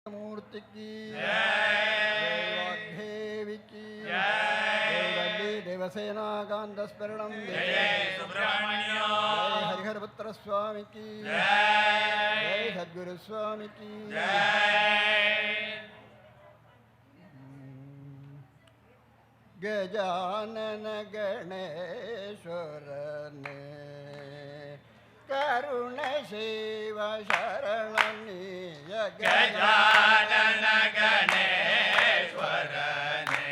मूर्ति की जय, देवी की जय, देवसेना कांत स्मरणम जय, सुब्रह्मण्य जय, हरिहर पुत्र स्वामी की जय, सद्गुरु स्वामी की जय। गजानन गणेश्वर ने करुण शिव शरणनीय गजानन गणेश्वर ने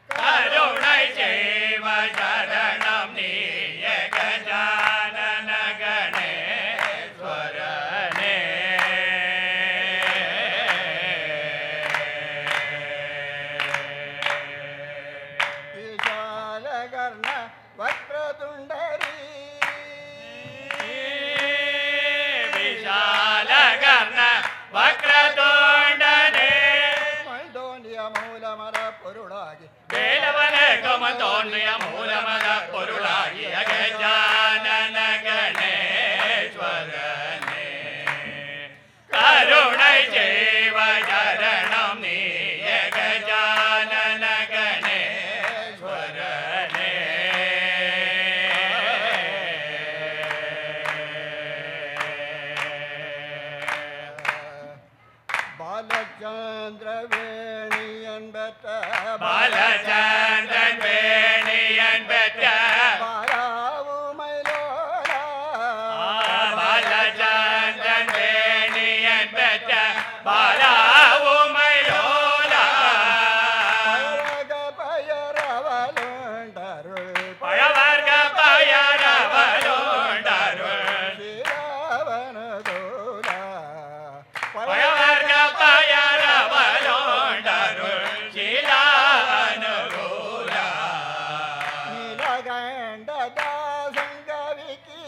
करुण शिव शरणनीय गजानन गणेश्वर ने विशाल कर्ण वक्रतुंडरी वक्रतुंडने मल्दोनिय मूलमद पुरुळाಗಿ ಬೇಲವನೆ ಕಮತೋನ್ಯ ಮೂಲಮದ ಪೊರುಳಾಗಿ ಗಜಾನನ ಗಣೇಶ್ವರನೇ ಕರುಣೈ ಜೀವ ಶರಣಂ ನೀಯ ಗಜಾನನ ಗಣೇಶ್ವರನೇ बालचंद्र वेणियन बेट बालचंद्रन वेणियन बेट बारावु मैलोरा बालचंद्रन वेणियन बेट बारावु मैलोरा पयवर्ग पयरवलुंडरुल श्रीरावण दोला पयवर्ग पयरवलुंडरुल शीलावनुगुला नीलगंड दासंगविकी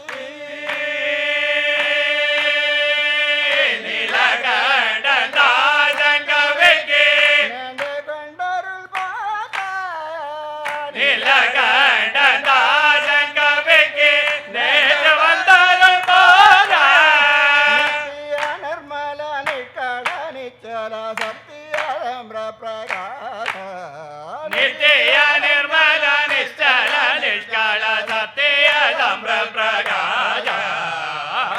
नीलगंड दासंगविकी नेंदगंडरुल पाता नीलगंड दासंगविकी नेत्रवंदरुल पाता नित्य निर्मल निकल निश्चल सत्य रम्र प्रकाश नित्य निर्मल निश्चल निष्कल सत्य सम्र प्रकाश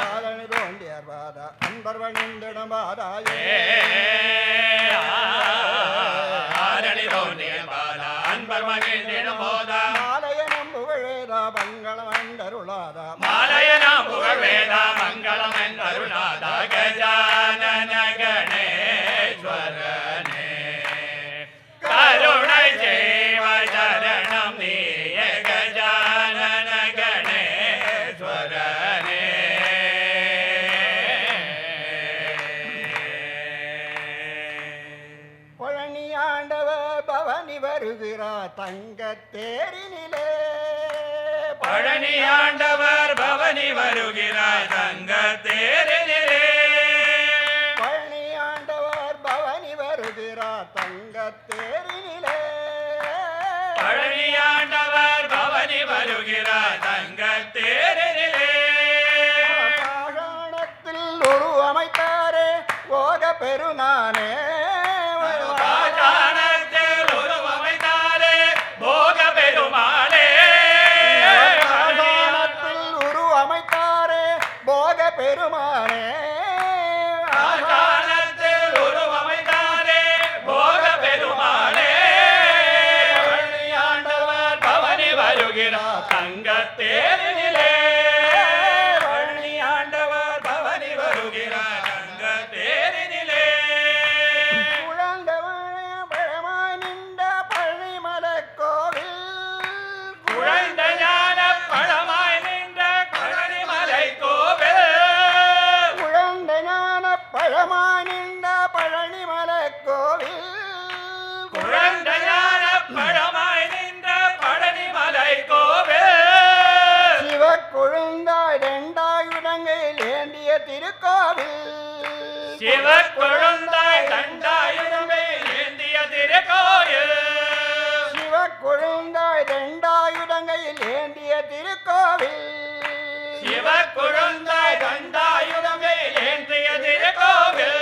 ஆரணி தோண்டியர் பாத அன்பர்வனிந்திடம் பாதாயே ஆரணி தோன்றிய பால அன்பர் மகிழ்ந்திடும் போதா மாலையனம் புகழேதா மங்களம் அண்டருளாதா மாலயனாம் புகழ் வேதா மங்களம் என்றருளாதா கஜானன கணேஸ்வரனே கருணை ஜீவ சரணம் நீய கஜானன கணேஸ்வரனே பழனி ஆண்டவ பவனி வருகிறார் தங்க தேரினிலே பழனி ஆண்டவர் பவனி வருகிறார் தங்க தேரினிலே பழனி ஆண்டவர் பவனி வருகிறார் தங்க தேரினிலே பழனி ஆண்டவர் பவனி வருகிறார் தங்க தேரினிலே பாஷாணத்தில் ஒரு அமைத்தாரே ஓக பெருநானே பாஷாணத்தில் உருவமைத்தாரே போக பெருமாளே பாஷாணத்தில் உரு அமைத்தாரே போக பெருமானே பாஷாணத்தில் உருவமைத்தாரே போக பெருமாளே பழனி ஆண்டவர் பவனி வருகிறார் தங்க தேரினிலே பழனி ஆண்டவர் பவனி வருகிறார் தங்க தேரினிலே பழமாய் நின்ற பழனிமலைக் கோவில் குழந்த ஞான பழமாய் நின்ற பழனிமலை கோவில் குழந்த ஞான பழமாய் நின்ற பழனிமலைக் கோவில் குழந்த ஞான பழமாய் நின்ற பழனிமலை கோவில் சிவ கொழுந்தாய் ரெண்டாயுதங்கையில் ஏந்திய திருக்கோவில் சிவ கொழுந்தாய் தண்டாயுதமே ஏந்திய திருக்கோயில் சிவ கொழுந்தாய் ரெண்டாயுதங்கையில் ஏந்திய திருக்கோவில் சிவ கொழுந்தாய் தண்டாயுதமே ஏந்திய திருக்கோவில்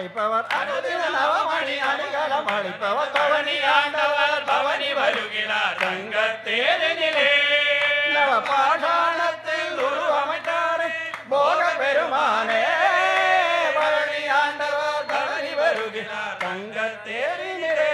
அளிப்பவர் அனுதின நவமணி அணிகலம் அளிப்பவர் பவனி ஆண்டவர் பவனி வருகிறார் தங்கத்தேரினிலே நவ பாஷாணத்தில் உருவமைத்தாரே போக பெருமானே பவனி ஆண்டவர் பவனி வருகிறார் தங்கத்தேரினிலே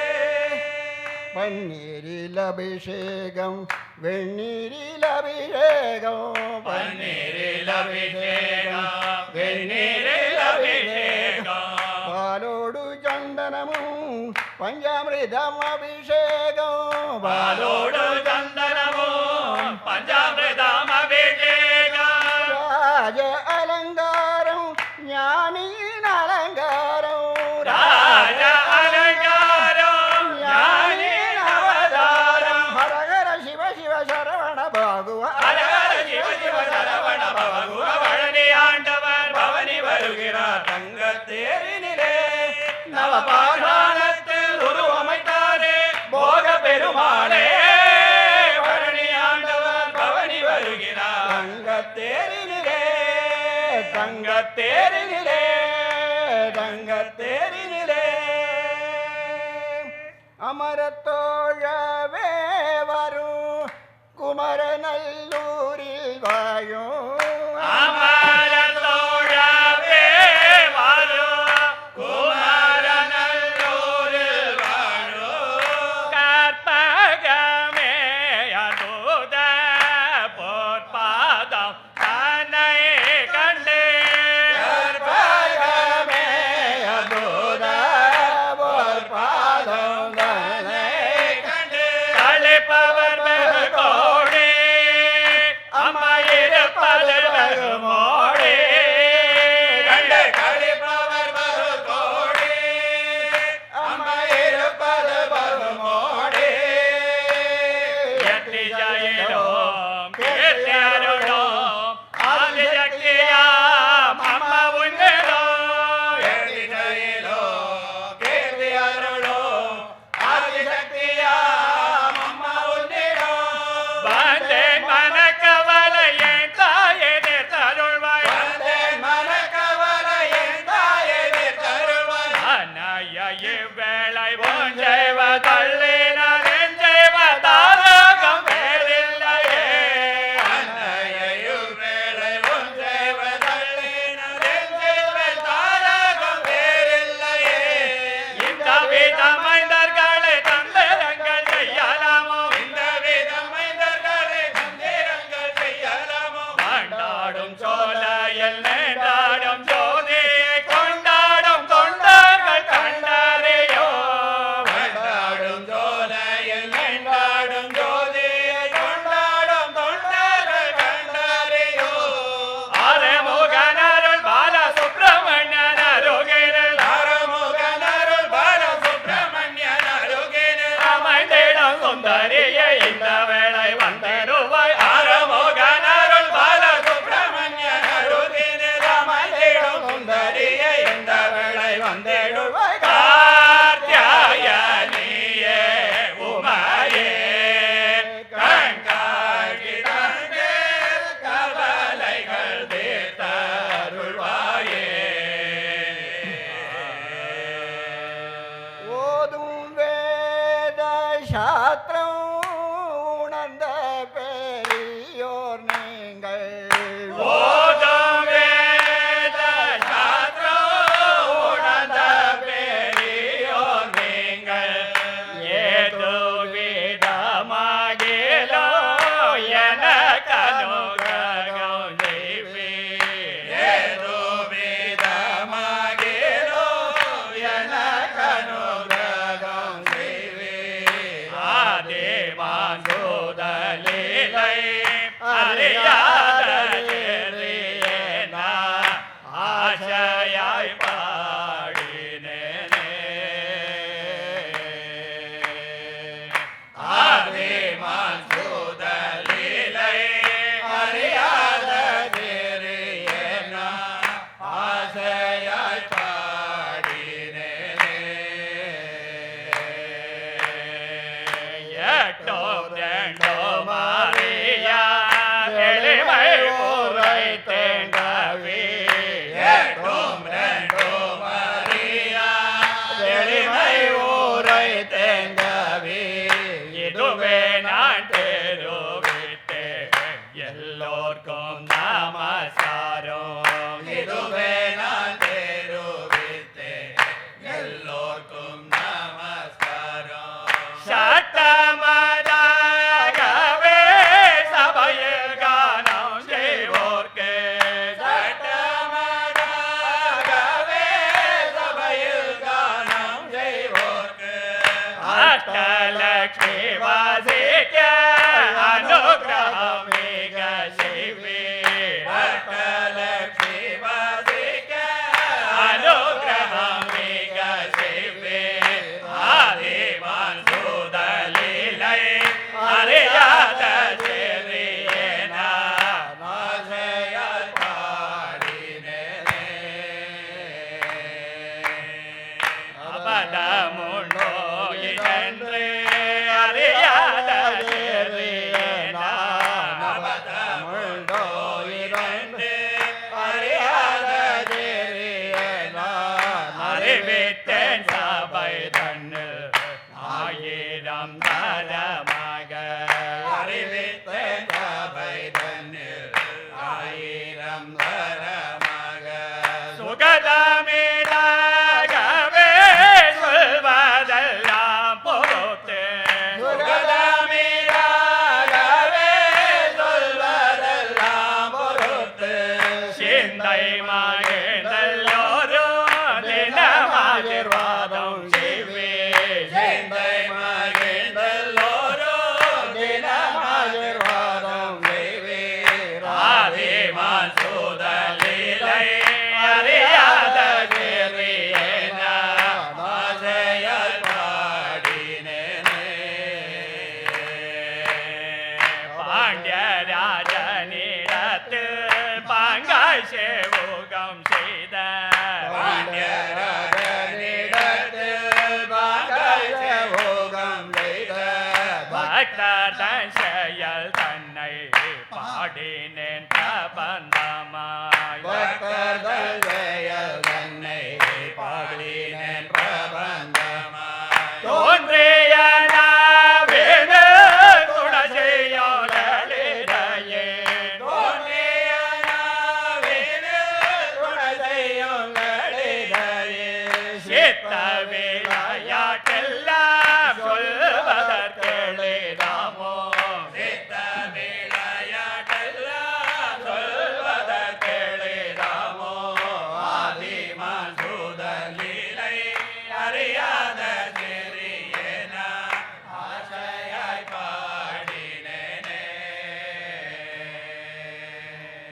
பன்னீரில் அபிஷேகம் வெந்நீரில் அபிஷேகம் பன்னீரில் அபிஷேகம் வெந்நீரில் அபிஷேகம் பாலோடு சந்தனமும் பஞ்சாமிர்தம் அபிஷேகம் பாலோடு சந்தனமும் பஞ்சாமிர்தம் அபிஷேகம் ராஜ அலங்காரம் ஞானியின் அலங்காரம் ராஜ அலங்காரம் ஞானியின் அவதாரம் ஹரஹர சிவ சிவ சரவண பாகுவ ஹரஹர சிவ சிவ சரவண பவகுவ பழனி ஆண்டவர் பவனி வருகிறார் தங்கத்தேரினிலே நவபாஷாணத்தில் உருவமைத்தாரே போக பெருமாளே பழனி ஆண்டவர் பவனி வருகிறார் தங்கத்தேரினிலே தங்கத்தேரினிலே தங்கத்தேரினிலே அமரத்தோழவே வரும் குமரநல்லூரில் வாழும் அமரத்தோழவே வாழும் குமரநல்லூரில் வாழும் கற்பகமே அற்புத பொற்பாதம் தன்னை கண்டு கற்பகமே அற்புத பொற்பாதம் தன்னை கண்டு தளிப்பவர் வெகு கோடி அம்மா இருப்பது வெகு மோடி கண்டு தளிப்பவர் வெகு கோடி அம்மா இருப்பது வெகு மோடி எட்டி ஜெயிலோம் கீர்த்தி அருளோம் ஆதி சக்தியாம் அம்மா உன்னிடம் எட்டி ஜெயிலோம் கீர்த்தி அருளோம் ஆதி சக்தியாம் அம்மா உன்னிடம் வந்தேன் மனக்கவலை என் தாயே தருள்வாய் வந்தேன் மனக்கவலை என் தாயே தருள்வாய் அன்னைய இவ்வேளை உன் செய்வ தள்ளினார் என் செய்வ தாரகம் வேறில்லையே அன்னைய இவ்வேளை உன் செய்வ தள்ளினார் என் செய்வ தாரகம் வேறில்லையே இந்த விதம் மைந்தர்களை தந்திரங்கள் செய்யலாமோ இந்த விதம் மைந்தர்களை தந்திரங்கள் செய்யலாமோ கொண்டாடும் சோலையில் நேண்டாடும் ஜோதியை கொண்டாடும் தொண்டர்கள் கண்டறியோ கொண்டாடும் சோலையில் நேண்டாடும் ஜோதியை கொண்டாடும் தொண்டர்கள் கண்டறியோ ஆறுமுகனருள் பால சுப்பிரமணியன் அருகினில் ஆறுமுகனருள் பால சுப்பிரமணியன் அருகினில் அமைந்திடும் சுந்தரியை இந்த வேளை வந்திடுவாய் ஆறுமுகனருள் பால சுப்பிரமணியன் அருகினில் அமைந்திடும் சுந்தரியை இந்த வேளை வந்திடுவாய் கார்த்தியாயனியே உமையே கண்காட்சி தந்தே கவலைகள் தீர்த்தருள்வாயே ஓதும் வேத சாஸ்திரம் உணர்ந்த பெரியோர் நீங்கள் ஓதும் வேத சாஸ்திரம் உணர்ந்த பெரியோர் நீங்கள் ஏதோ விதமாகிலோ எனக்கு அனுகிரகம் செய்வீர் ஏதோ விதமாகிலோ எனக்கு அனுகிரகம் செய்வீர் ஆதி தன் செயல் தன்னை பாடினேன் பிரபந்தமாய் பக்தர்கள் செயல் தன்னை பாடினேன் பிரபந்தமாய் தோன்றிய நாவினு துணை செய்யோங்களிடையே தோன்றிய நாவினு துணை செய்யோங்களிடையே சித்த விளையாட்டெல்லாம் சொல்வதற்கெளிதாமோ சித்த விளையாட்டெல்லாம் சொல்வதற்கெளிதாமோ ஆதிமான் சூதன் லீலை அறியாத சிறியேன ஆசையாய் பாடினேனே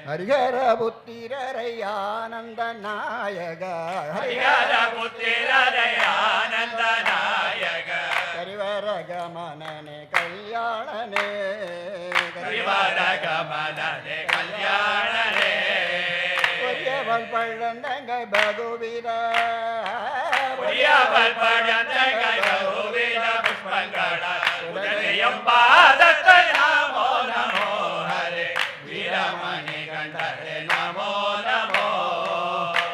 ஹரிஹர புத்திரரை ஆனந்த நாயக ஹரிஹர புத்திரரை ஆனந்த நாயக கரிவர கமனனே கல்யாணனே கரிவர கமனனே கல்யாணனே பொரியவள் பழந்தங்கை பகுவிர பொரியவள் பழந்தங்கை பகுவிர புஷ்பங்களால் உதயம் பாதத்தை நமோ நமோ ஹரே வீரமணி கண்டரே நமோ நமோ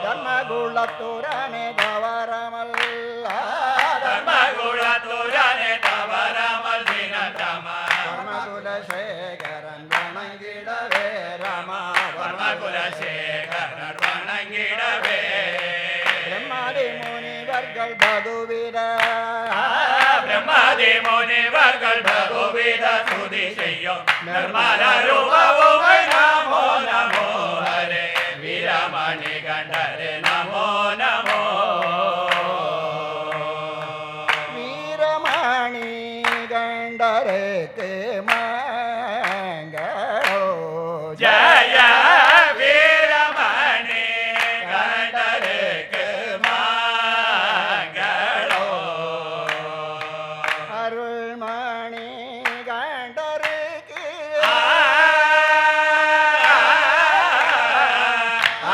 தர்மகுலத்துரனே தவரமல் தர்மகுலத்துரனே தவரமல் தினதம தர்மகுலசேகரன் வணங்கிடவே ரமா பரமகுலசேகரன் வணங்கிடவே பிரம்மாதி முனிவர்கள் பகுவிர பிரம்மாதி முனிவர்கள் பகுவித துதி செய்யும் நிர்மல ரூபவுமை நமோ நமோ ஹரே வீரமணி கண்டரே நமோ நமோ வீரமணி கண்டருக்கு மங்களோ ஜய வீரமணி கண்டருக்கு மங்களோ அருள்மணி கண்டருக்கு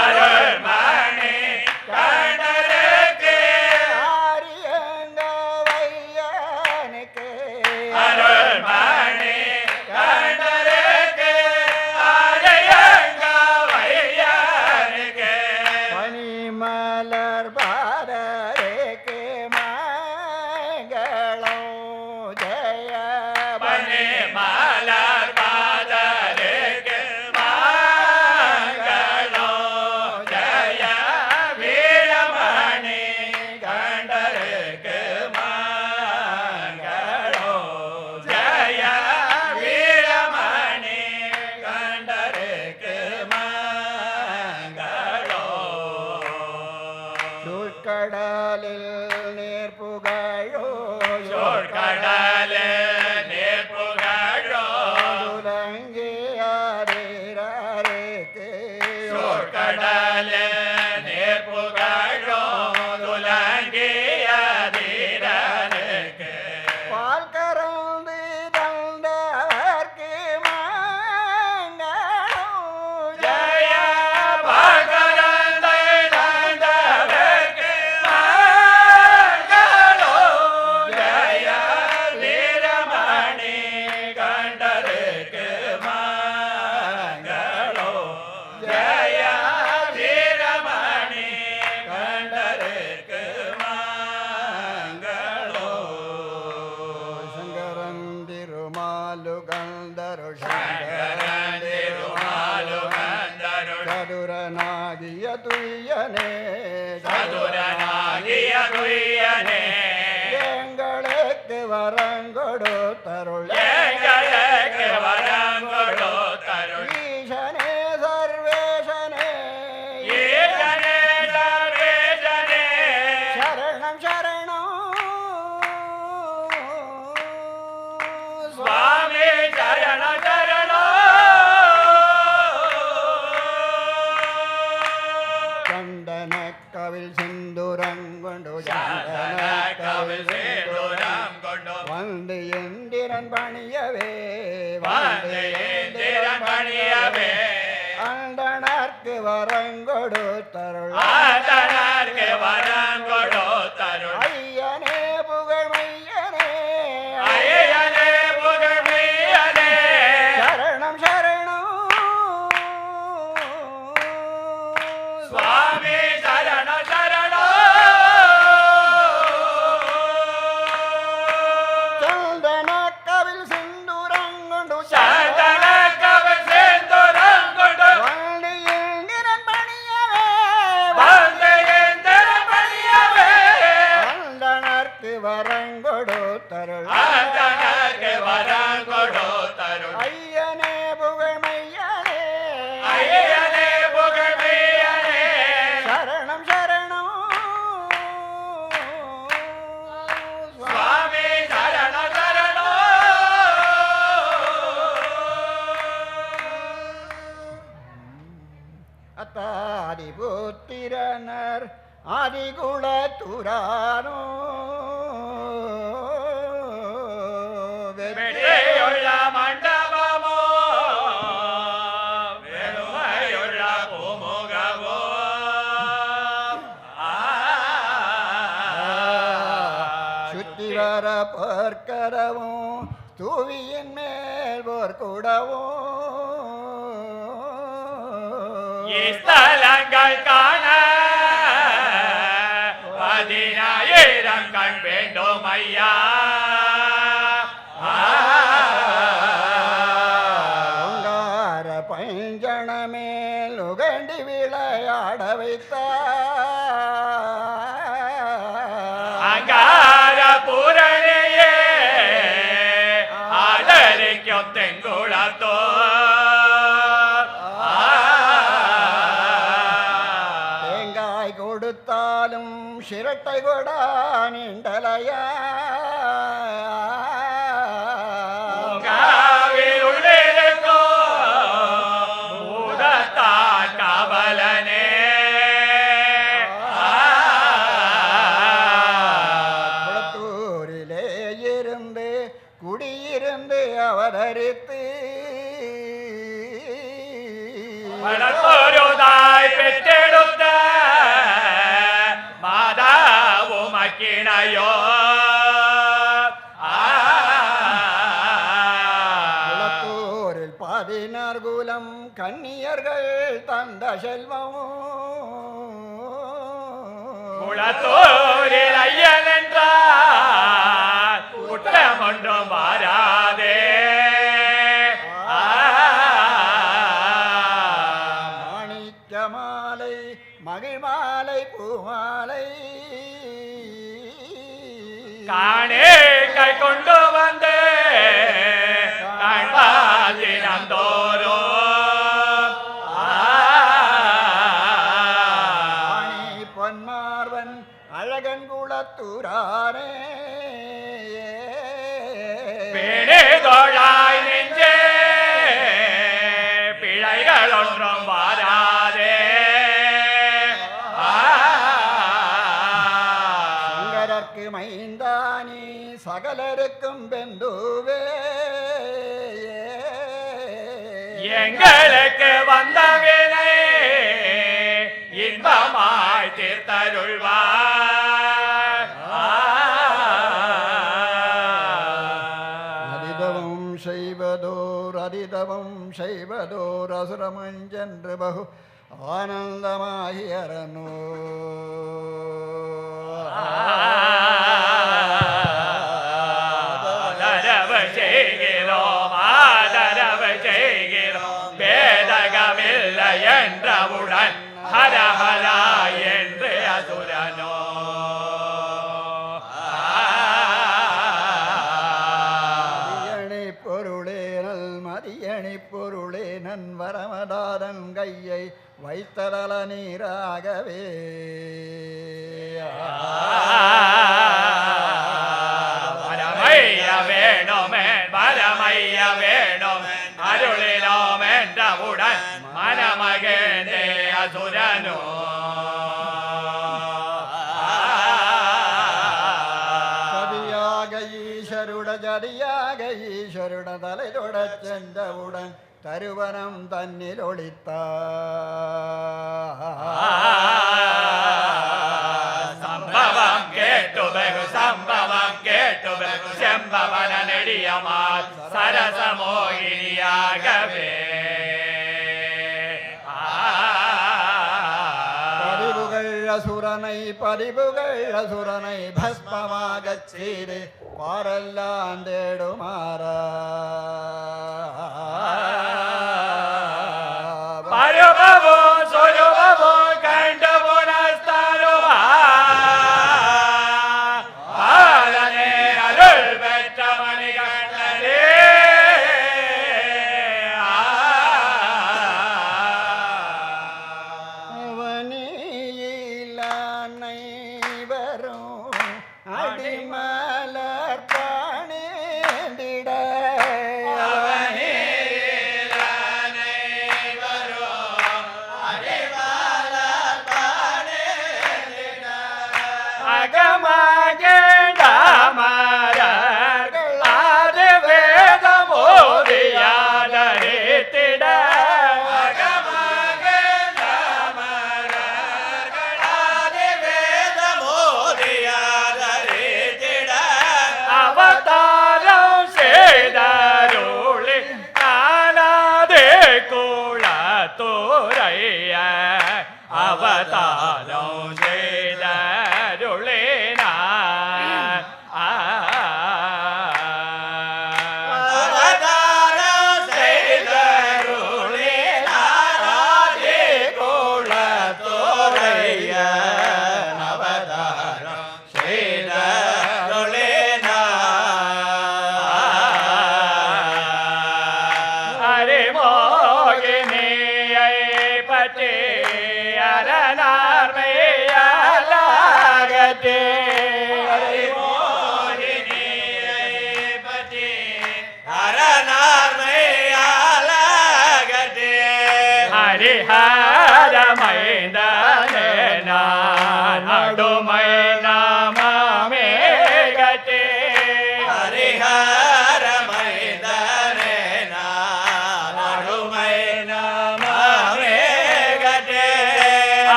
அருள்மணி கண்டருக்கு ஆரியங்க வையனுக்கு அருள்மணி கண்டருக்கு ஆரியங்க வையனுக்கு பனிமலர் பாதருக்கு மங்களோ ஜய பனி மலர் பாதருக்கு மங்களோ ஜய வீரமணி கண்டருக்கு மங்களோ ஜய வீரமணி கண்டருக்கு மங்களோ கடலில் நீர் புகழோ கடலே நீர் புகழோ துலங்கியாரேரருக்கு கடலே நீர் புகழோ துலங்கியதீரனுக்கு பால் கறந்து தந்தவர்க்கு மங்களோ ஜய பகரந்தை தந்தவர்க்கு மங்களோ ஜய வீரமணி கண்டருக்கு மங்களோ ஜய வீரமணி கண்டருக்கு மங்களோ சங்கரன் திருமாலு கந்தரு சங்கரந்திருமாலு கந்தருள் சதுரனாகிய துய்யனே சதுரனாகிய துய்யனே எங்களுக்கு வரங்கொடு தருள் எங்களுக்கு வரங்கொடு தருள் ஈசனே சர்வேசனே ஈசனே சர்வேசனே சரணம் சரணம் சுவாமி சரண சரணோ சந்தன கவில் சிந்துரங்கொண்டு சந்தன கவில் சேதுரம் கொண்டு வந்து எந்திரன் பணியவே வந்து இந்திரன் பணியவே அந்தனர்க்கு வரங்கொடு தருள் ஆதனர்க்கு வரங்கொடு தருள் ஐயனே புகழ் மையனே ஐயனே புகழ்மையனே வரங்கொடுத்தருள் அந்தணர்க்கு வரம் கொடுத்தருள் ஐயனே புகழ்மையனே ஐயனே புகழ்மையனே சரணம் சரணம் சுவாமி சரண சரணோ அத்தாதிபுத்திரனர் ஆதிகுலத்துரானோ வெற்றியுள்ள மண்டபமோ வெறுமையுள்ள பூமுகமோ சுத்தி வர பார்க்கரவும் தூவியின் மேல் போர்க்குடவும் ஸ்தலங்கள் காண 15,000 கண் வேண்டும் ஐயா ஓங்கார பஞ்சணமேல் உகண்டி விளையாட அங்கார பூரணியே ஆதரிக்கும் தெங்குளத்தோ தேங்காய் கொடுத்தாலும் சிரட்டை கொடா நின்றலையா காவில் உள்ளிருக்கோ பூதத்தான் காவலனே குளத்தூரிலே இருந்து குடியிருந்து அவதரித்து வளர்த்தொருதாய் பெற்றெடுத்த மாதாவும் அக்கிணையோ குளத்தூரில் 16 குலம் கன்னியர்கள் தந்த செல்வம் குளத்தூரில் ஐயன் என்றார் குற்றம் ஒன்றும் வாராதே மாணிக்க மாலை மகிழ்மாலை பூமாலை காணே கை கொண்டு வந்து கண்பாதினம் தோறும் ஆணி பொன்மார்வன் அழகன் குளத்தூரானே பேணே தோழாய் நெஞ்சே பிழைகள் ஒன்றும் வாராதே சங்கரர்க்கு மைந்தானி சகலருக்கும் பெந்துவே எங்களுக்கு வந்த வினை இன்பமாய் தீர்த்தருள்வார் அதிதவம் செய்வதோர் அதிதவம் செய்வதோர் அசுரமஞ்சென்று பகு ஆனந்தமாகியரனோ ஆதரவு செய்கிறோம் ஆதரவு செய்கிறோம் வேதகமில்லை என்றவுடன் ஹரஹரா என்று அசுரனோ மதியணி பொருளே நல் மதியணி பொருளே நன் வரமதாதன் கையை வைத்தரல நீராகவே வரமைய வேணுமே வரமைய வேணுமே அருளினோம் என்றவுடன் மனமகேந்தே அசுரனோ சதியாக ஈஸ்வருட ஜதியாக ஈஸ்வருட தலை தொடச் சென்றவுடன் தருவனம் தன்னில் சம்பவம் கேட்டு வெகு சம்பவம் கேட்டு வெகு செம்பவன நெடியமால் சரசமோகினியாகவே பதிவுகள் அசுரனை பஸ்மமாகச் செய்து பாரெல்லாம் தேடுமாறா பருவமோ சொருபமோ கண்டு புனஸ்தருவா பாலனே அவதாரம் செய்தருளினார். அவதாரம் செய்தருளினார் ஆதி குலத்தோரையன் அவதாரம் செய்தருளினார். ஹரிமோகினியை பற்றி அரணார்மையாலாகத்தே ஹரிஹரமைந்தனே நான் அடுமை நாமமே கட்டே ஹரிஹரமைந்தனே நான் அடுமை நாமமே கட்டே.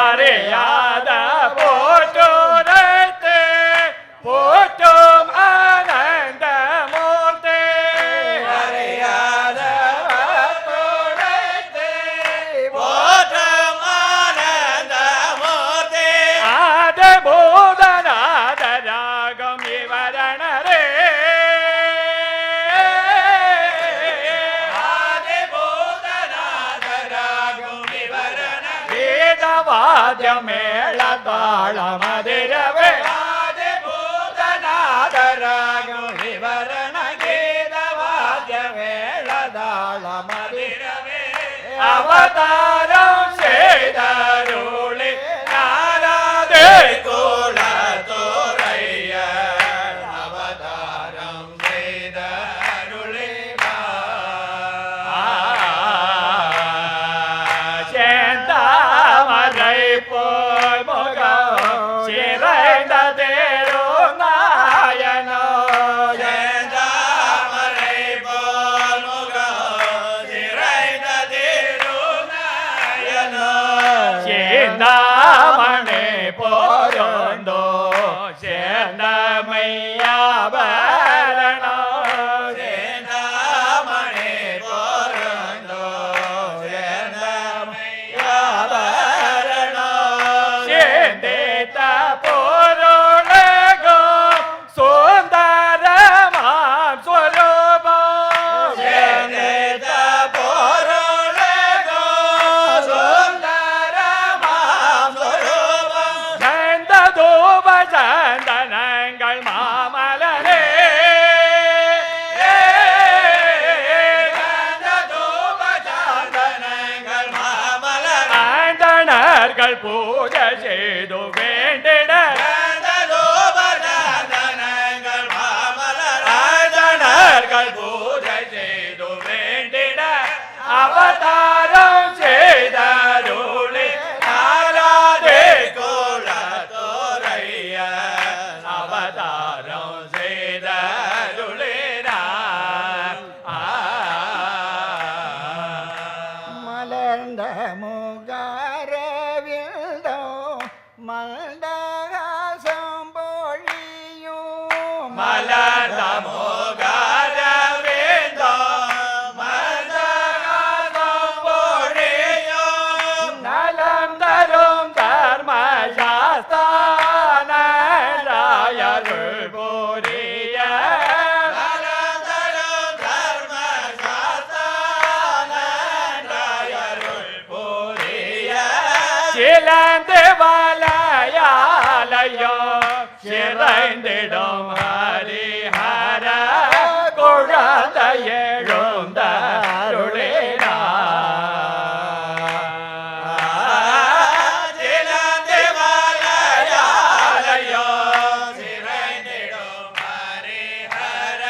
அறியாத போற்றுரைத்து போற்றும் ஆனந்த மூர்த்தி அறியாத துரைத்து போற்றும் ஆனந்த மூர்த்தி. ஆத பூதநாத ராகம் விவரணரே ஆதிபூதநாதராகும் விவரண வேதவாദ്യ மேள தாளமதிரவே ஆதிபூதநாதராகும் விவரண கீதவாദ്ய வேளதாளமதிரவே அவதாரம் செய்தருளி நாராதே குலத்தோரையன் அவதாரம் செய்தருளினார். செந்தாமரை போய் முகம் சிறைந்த தேருநாயனோ செந்தாமரை போல் முகம் சிறைந்த திருநாயனோ. சிந்தாமணி போருந்தோ சேர்ந்தமையாபரணோ செந்தாமரை போருந்தோ சேர்ந்தமையாபரணோ. சேர்ந்தித்த பொருளகோ சுந்தரமாம் ஸ்வரூபம் சேர்ந்த பொருளகோ சுந்தரமாம் சொரூபம். சந்த தூப சந்தனங்கள் மாமலரே சாந்தனங்கள் மாமலர் ஆண்டனர்கள் பூஜை செய்து வேண்டிட சாந்தனங்கள் மாமலர் ஆண்டனர்கள் பூஜை செய்து வேண்டிட அவதாரம் செய்தருளி நாராதே குலத்தோரையன் அவதாரம் செய்தருளினார். மலர்ந்த முகாரவில்தோ மந்தகாசம் பொழியும் மலர்ந்த முகாரவில்தோ மந்தகாசம் பொழியும் நலம் தரும் தர்மசாஸ்தானராயருள் புரிய நலந்தரும் தர்மசாஸ்தானராயருள் புரிய. சிலந்து வலையாலையோ சிறைந்திடும் ஹரிஹர குழந்தை எழுந்தருளினார். சிலந்தி மலையாளையோ சிறைந்திடும் ஹரிஹர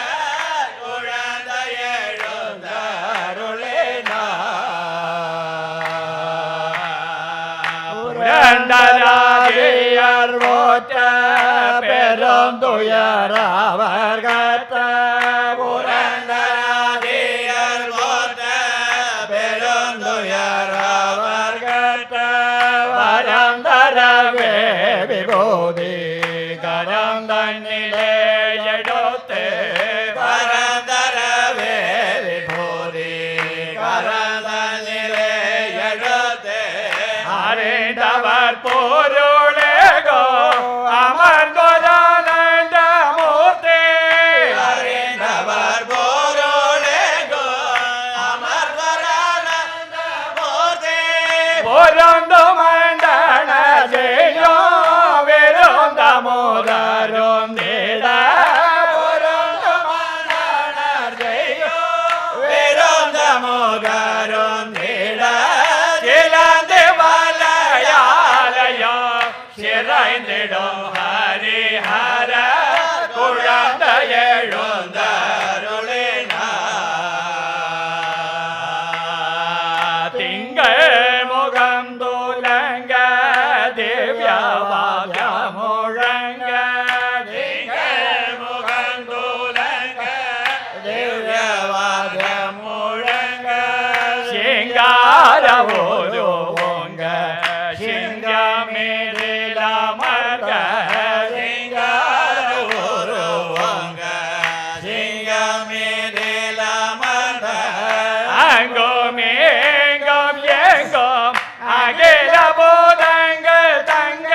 குழந்தை எழுந்தருளினார். புரந்தராகியர் போற்ற பெரும் துயரவர் கற்ற புரந்தராதியர் போற்ற பெருந்துயரவர் கற்ற வரம் தரவே விபூதி கரம் தன்னிலே எடுத்து பரந்தரவே விபூதி கரந்தனிலே எடுத்து அறிந்தவர் அறிந்தவர் பொருளேகோ அமர்ந்தொரானந்த மூர்த்தி அறிந்தவர் பொருளேகோ அமர்ந்தொரானந்த மூர்த்தி பொருந்த மண்டன செய்யோ விருந்த முதரும் நீட பொருந்த மண்டன செய்யோ விருந்த முதரும் நீட சிலந்து வலையாலயோ சிறைந்திடும் ஹரிஹர குழந்த எழுந்தருளினா திங்கள் முகம் துலங்க திவ்யவாக முழங்க திங்கள் முகம் துலங்க திவ்யவாத முழங்க சிங்கார ஓங்க சிங்கமேலமர்க சிங்கார உருவங்க சிங்கமேலமர்ந்த அங்கும் எங்கும் எங்கும் அகில போதங்கள் தங்க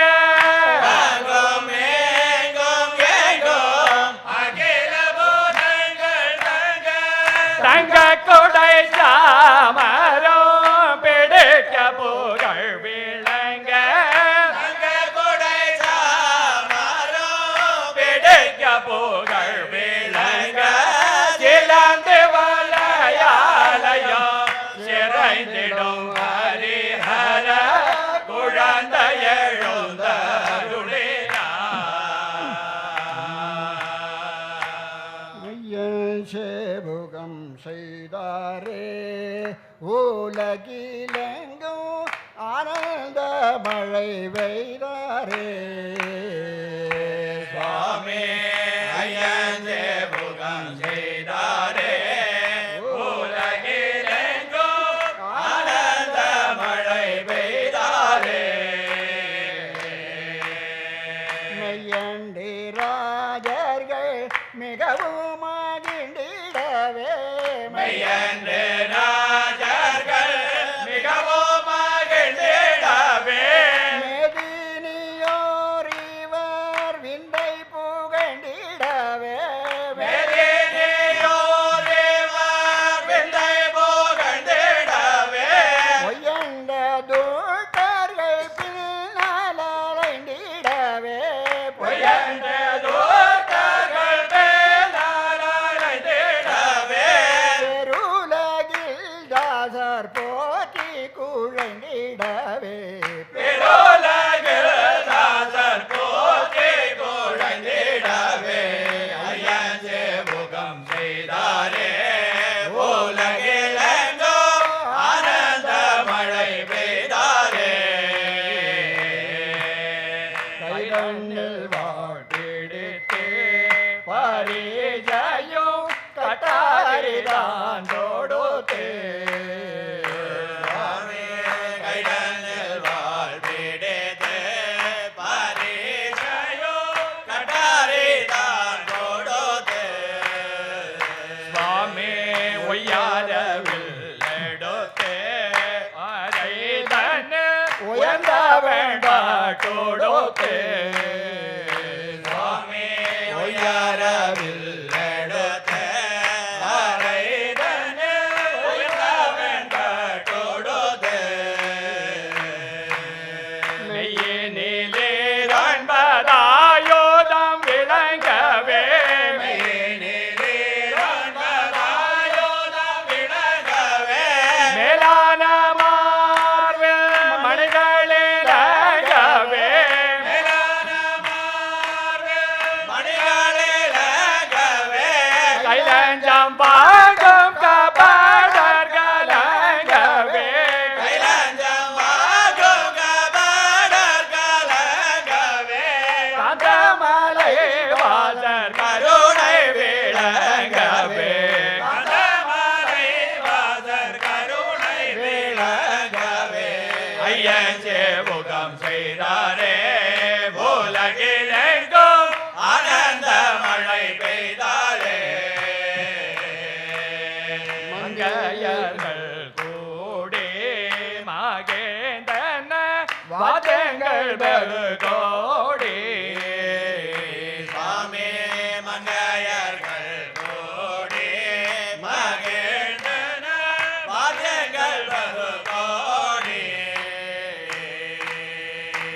அங்கும் எங்கும் எங்கும் அகில போதங்கள் தங்க தங்க கொடை சாமரம் பிடிக்க புகழ் விளங்க தங்க கொடை சாமரம் பிடிக்க புகழ் விளங்க சிலந்து வலையாலயோ சிறைந்திடும் ஹரிஹர குழந்த சேபுகம் செய்தாரே உலகிலெங்கும் ஆனந்த மழை பெய்தாரே சுவாமி ஐயஞ்சே புகம் செய்தாரே உலகிலெங்கும் ஆனந்த மழை பெய்தாரே மெய்யண்டி ராஜர்கள் மிகவும் மகிழ்ந்திடவே மெய்யன்று ராஜர்கள் மிகவும் மகிழ்ந்திடவே மேதினியோர் இவர் விந்தை புகழ்ந்திடவே மேதினியோர் இவர் விந்தை புகழ்ந்திடவே ஒய்யண்ட தூட்டர்கள் பின்னால் அலைந்திடவே பொய்யன்று தூர்த்தர்கள் மேலாளர்ந்திடவே பெருலகில் தாசர் போற்றி குழைந்திடவே பெருலகில் தாசர் போற்றி குழைந்திடவே ஐயஞ்சே முகம் செய்தாரே உலகிலெங்கும் ஆனந்த மழை பெய்தாரே கைதண்ணில் வாழ்பிடித்து பரிஜயும் கட்டாரிதான் தொடுத்து சுவாமி கைடனில் வாழ்விடேதே பரிசையோ கட்டாரிதான் கொடுத்தே சுவாமி ஒய்யாரவில் எடுத்து அரை தன்னு உயர்ந்த வேண்டாட்டோடுத்து சுவாமி ஒய்யாரவில் எடுத்த அரைதனே உயர்ந்தவன் கொடுத்தே மெய்யினிலே காண்பதாயோதம் விளங்கவே மேலான மார்பில் மணிகளிலகவே கைலஞ்சம் பாகம் கபாடர்களங்கவே காந்தமலை வாசர் கருணை விளங்கவே ஐயஞ்சே முகம் செய்தாரே உலகிலெங்கும் ஆனந்த மழை பெய்தாரே மங்கையர்கள் வெகு கோடி சுவாமி மங்கையர்கள் கோடி மகிழ்ந்தன வாத்தியங்கள் வெகு கோடி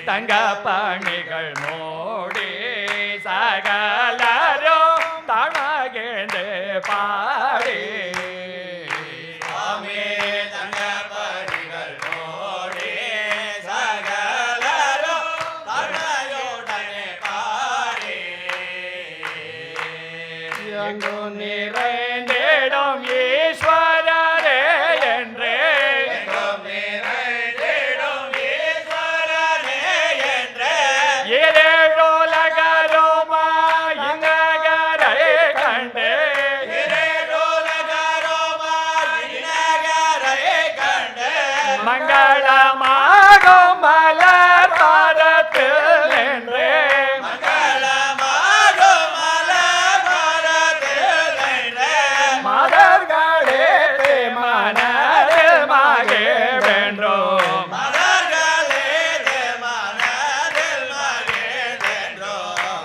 தங்க பணிகள் மூடி சகலரும் தமகிழ்ந்து பாடி சுவாமி தங்கப்படிகள் கோடி சகலரும் தடையுடனே பாடி எங்கு நிறைந்திடும் ஈஸ்வரரே என்றே எங்கும் நிறைந்திடும் ஈஸ்வரனே என்றே ஏழோலகரோமா இங்கரை கண்டு மங்களமாகும் மலர் பாதத்தில் என்றே மலர்களே மனதில் மாகே வென்றோம்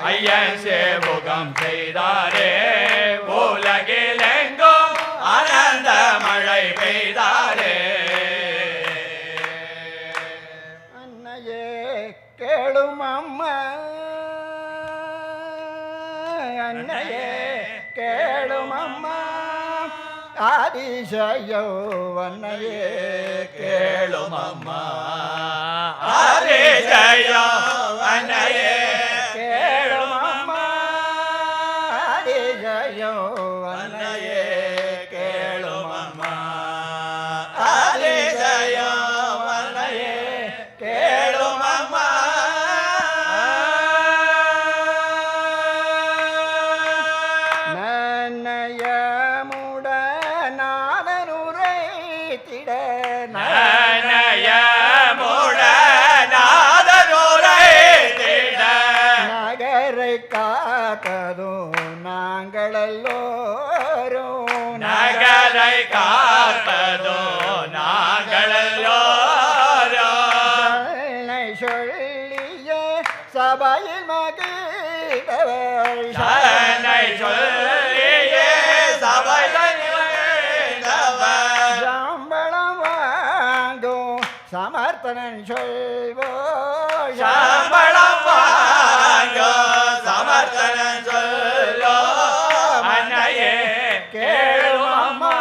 ஐயன் சேவுகம் செய்தாரே உலகில் எங்கும் ஆனந்த மழை பெய்தாரே அன்னையே கேளும் அம்மா அன்னையே கேளும் அம்மா ஆதிசயோ அன்னையே கேளும் அம்மா ஹரி ஜெயம் அன்னையே கேளும் அம்மா ஆதிசயோ அன்னையே கேளும் அம்மா ஆதிசயம் அன்னையே கேளும் அம்மா நன்னயமுடனாதனுரைத்திட நகரை காக்கதும் நாங்களல்லோரும் நகரை காப்பதோ நாங்களல்லோரோ என்னை சொல்லிய சபையில் மகிழ்ந்தவர் தன்னை சொல்லியே சபை சம்பளம் வாங்கும் சமர்த்தனன் சொல்வோ சம்பளம் வாங்கோ சமர்த்தனம் சொல்லோ அன்னையே கேளும் அம்மா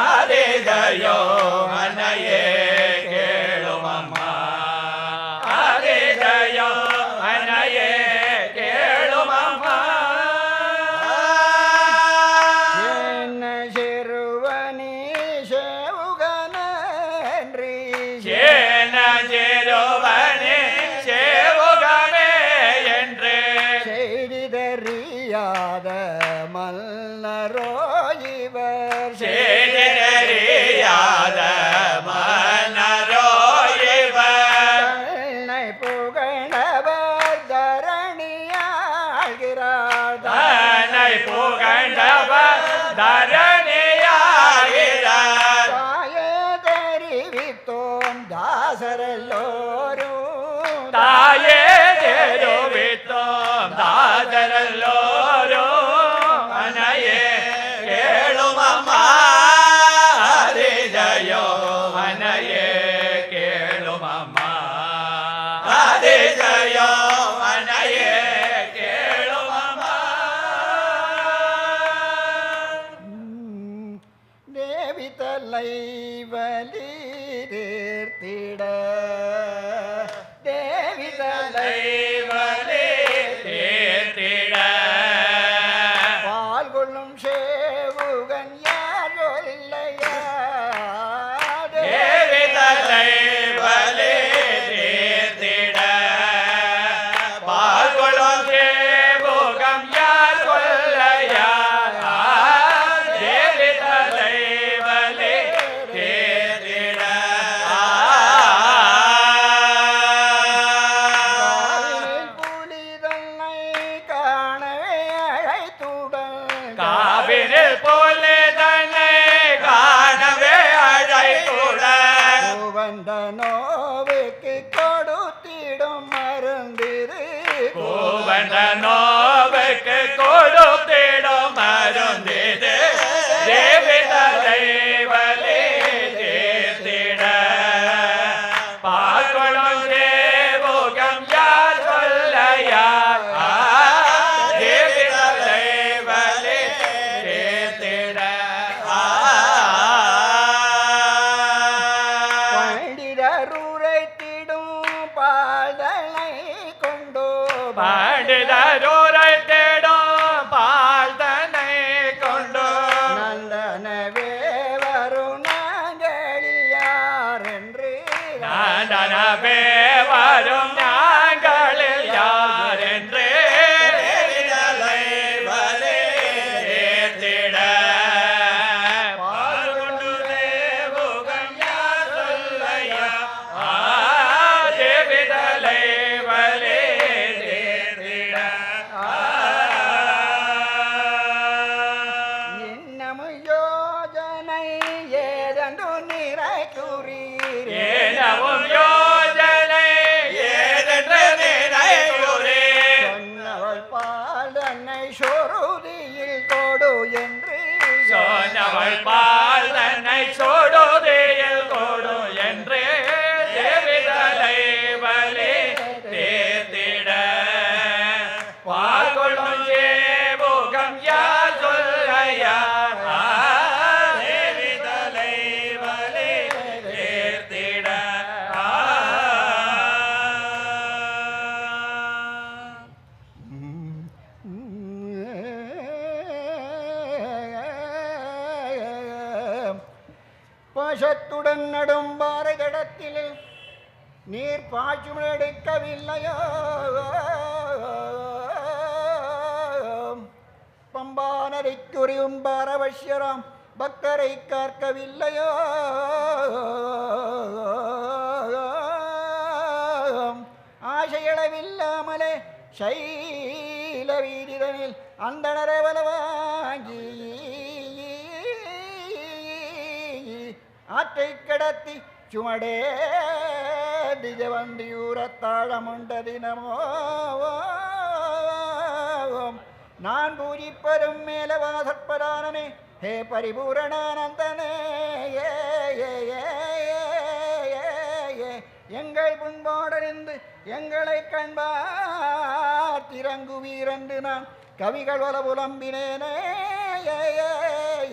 ஆதிதயோ அன்னையே கேளும் அம்மா ஆதிதயோ அன்னையே கேளும் அம்மா என்ன சிறுவனி சேவுகனன்றி சேன ஜெருவனே சேவுகமே என்று செய்திதறியாத மல்லரோ இவர் சேதறியாத மன்னரோ இவர் தன்னை புகழவர் தரணியாகிறார் தன்னை புகழ்ந்தவர் தரணியாகிறார் தாயே தெரிவித்தோம் தாசரெல்லோரும் தாயே தெரிவித்தோம் தாதரல்லோரோ அன்னையே கேளும் அம்மா ஹரி ஜெயோ அன்னையே கேளும் அம்மா ஹரி ஜெயோ அன்னையே கேளும் அம்மா தேவி தலை வலிதீர்த்திட தேவி தலை தெய்வலே தேர்த்திட பால் கொள்ளும் சேவுகன் யார் இல்லையா தேவி தலைவலே தேர்த்திட பால்கொள்ளும் சேவுகம் யார் கொல்லையா தேவி தலைவலே தேர்த்திட காலில் புலிதன்னை காணவே அழைத்துடன் காவிரில் போலே தன்னை காணவே அழைத்துடன் வந்த நோவுக்கு கொடுத்தி கொடுத்திடும் மருந்திது தேவி தலைவலே தேர்த்திட பார்க்கணும் தேவுகம் யார் சொல்லையார் தேவி தலைவலே தேர்த்திட பண்டிதருரைத்திடும் பாதலை கொண்டோ பண்டிதருரை தேடும் பால்தனை கொண்டு நந்தனவே வரும் நாங்களில் யார் என்று நந்தனவே வரும் நாங்களில் யார் என்று தலைவரே தேர்த்திட பார்கொண்டு தேவுகம் யார் சொல்லையா தேவி தலைவரே தேர்த்திட இன்னமும் யோஜனை ஏதென்று நிறைக்குறீர் ஏனவும் யோஜனை ஏதென்று நினைவுரே சொன்னவள் பால் தன்னை சொருதியில் கொடு என்று சொன்னவள் பால் தன்னை சோடுதையில் கொடு என்று தேவி தலைவலே தேர்த்திட பார்கொள்ளும் தேவுகம் யார் சொல்லையா தேவி தலைவலே தேர்த்திட பாசத்துடன் நடும் பாரதடத்தில் நீர் பாய்ச்சும் எடுக்கவில்லையோ பம்பானரைக்குறியும் பாரவசியராம் பக்தரை காக்கவில்லையோ ஆசையளவில்லாமலே சைல வீதிதனில் அந்த நரவலவாங்கி ஆற்றை கடத்தி சுமடே திஜவந்தியூரத்தாழமுண்ட தினமோ நான் பூஜிப்பதும் மேலவாசற்பதானனே ஹே பரிபூரணானந்தனே ஏ ஏ ஏ ஏ ஏ எங்கள் புண்பாடறிந்து எங்களை கண்பார் திறங்குவீரென்று நான் கவிகள் வல புலம்பினேனே ஏ ஏ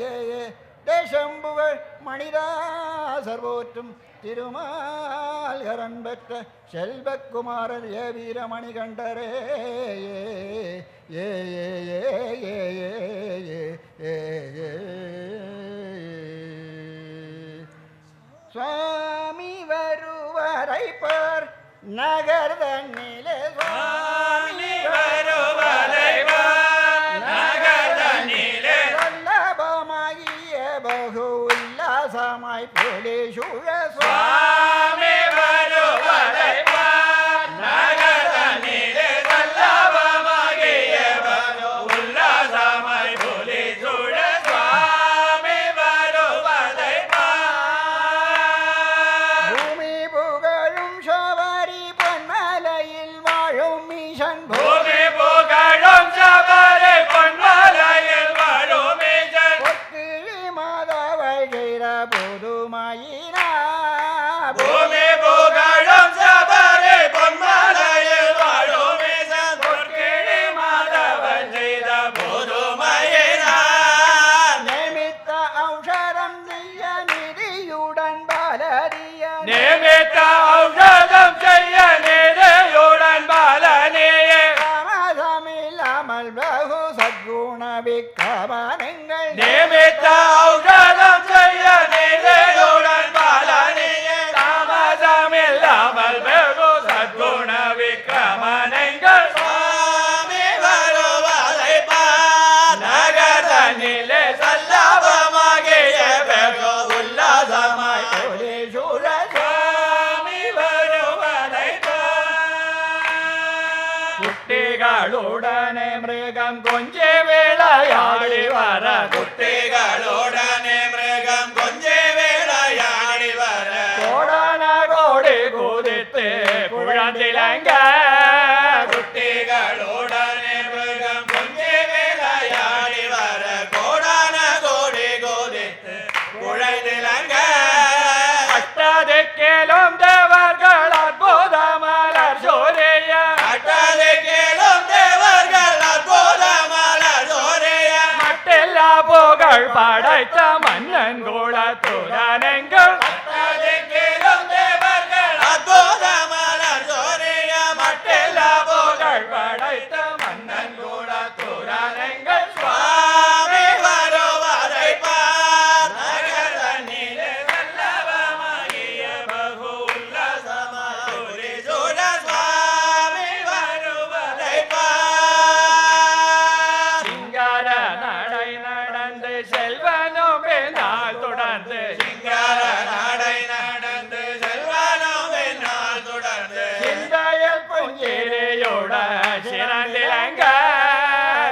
ஏ ஏ தேசம் புகழ் மணிதாசர் போற்றும் திருமால்கரன் பெற்ற செல்வக்குமாரர் ஏ வீரமணி கண்டரே ஏ ஏ ஏ ஏ ஏ ஏ ஏ சுவாமி வருவரை பார் நகர் தன்னிலே சுவாமி வருவரை பார் நகர் தன்னிலே வல்லபமாகிய பகு உல்லாசமாய் போலே சூழ சுவாமி வருவரை பார் நகர் தன்னிலே வல்லபமாகிய பகு உல்லாசமாய் போலே சூழ சுவாமி வருவரை பார் பூமி புகழும் சபரி பொன்மலையில் வாழும் ஈசன் பூமி புகழும் சபரி பொன்மலையில் வாழும் ஈசன் பொற்கிழி மாதவள் செய்த புதுமையினா பூமி புகழும் சபரி பொன்மலையில் வாழும் ஈசன் பொற்கிழி மாதவன் செய்த புதுமையினார் நிமித்த ஔஷதம் செய்ய நிதியுடன் பலதிய நிமித்த ஔஷதம் செய்ய நிதியுடன் பலனியே தாமதமில்லாமல் பகு சத்குண விக்கிரமங்கள் நிமித்த ஔஷதம் செய்ய நிதியுடன் பலனியே தாமதமில்லாமல் வெகு சத்குண விக்கிரமணங்கள் சுவாமி வருவதை பார் நகர் தன்னிலே சல்லாபமாகிய வெகு உல்லாசமாய் போலே சூழ சுவாமி வருவதை பார் குட்டிகளுடனே மிருகம் கொஞ்சி விளையாடி வர குட்டிகளுடன் புகழ் படைத்த மன்னன் குலத்துடனெங்கள் அத்ததிக்கிலும் தேவர்கள் அற்புதமலர் சோரிய மட்டில புகழ் படைத்த மன்னன் குலத்துடனெங்கள் சுவாமி வருவதை பார் நகர் தண்ணீரே வல்லபமாகிய பகு உல்லாசமாய் சூழ சுவாமி வருவதை பார் சிங்கார நடை நடந்து செல்வனும் பின்னால் தொடர்ந்து சிங்கார நடை நடந்து செல்வனும் பின்னால் தொடர்ந்து சிந்தையில் புஞ்சிரியோட சிறந்திலங்க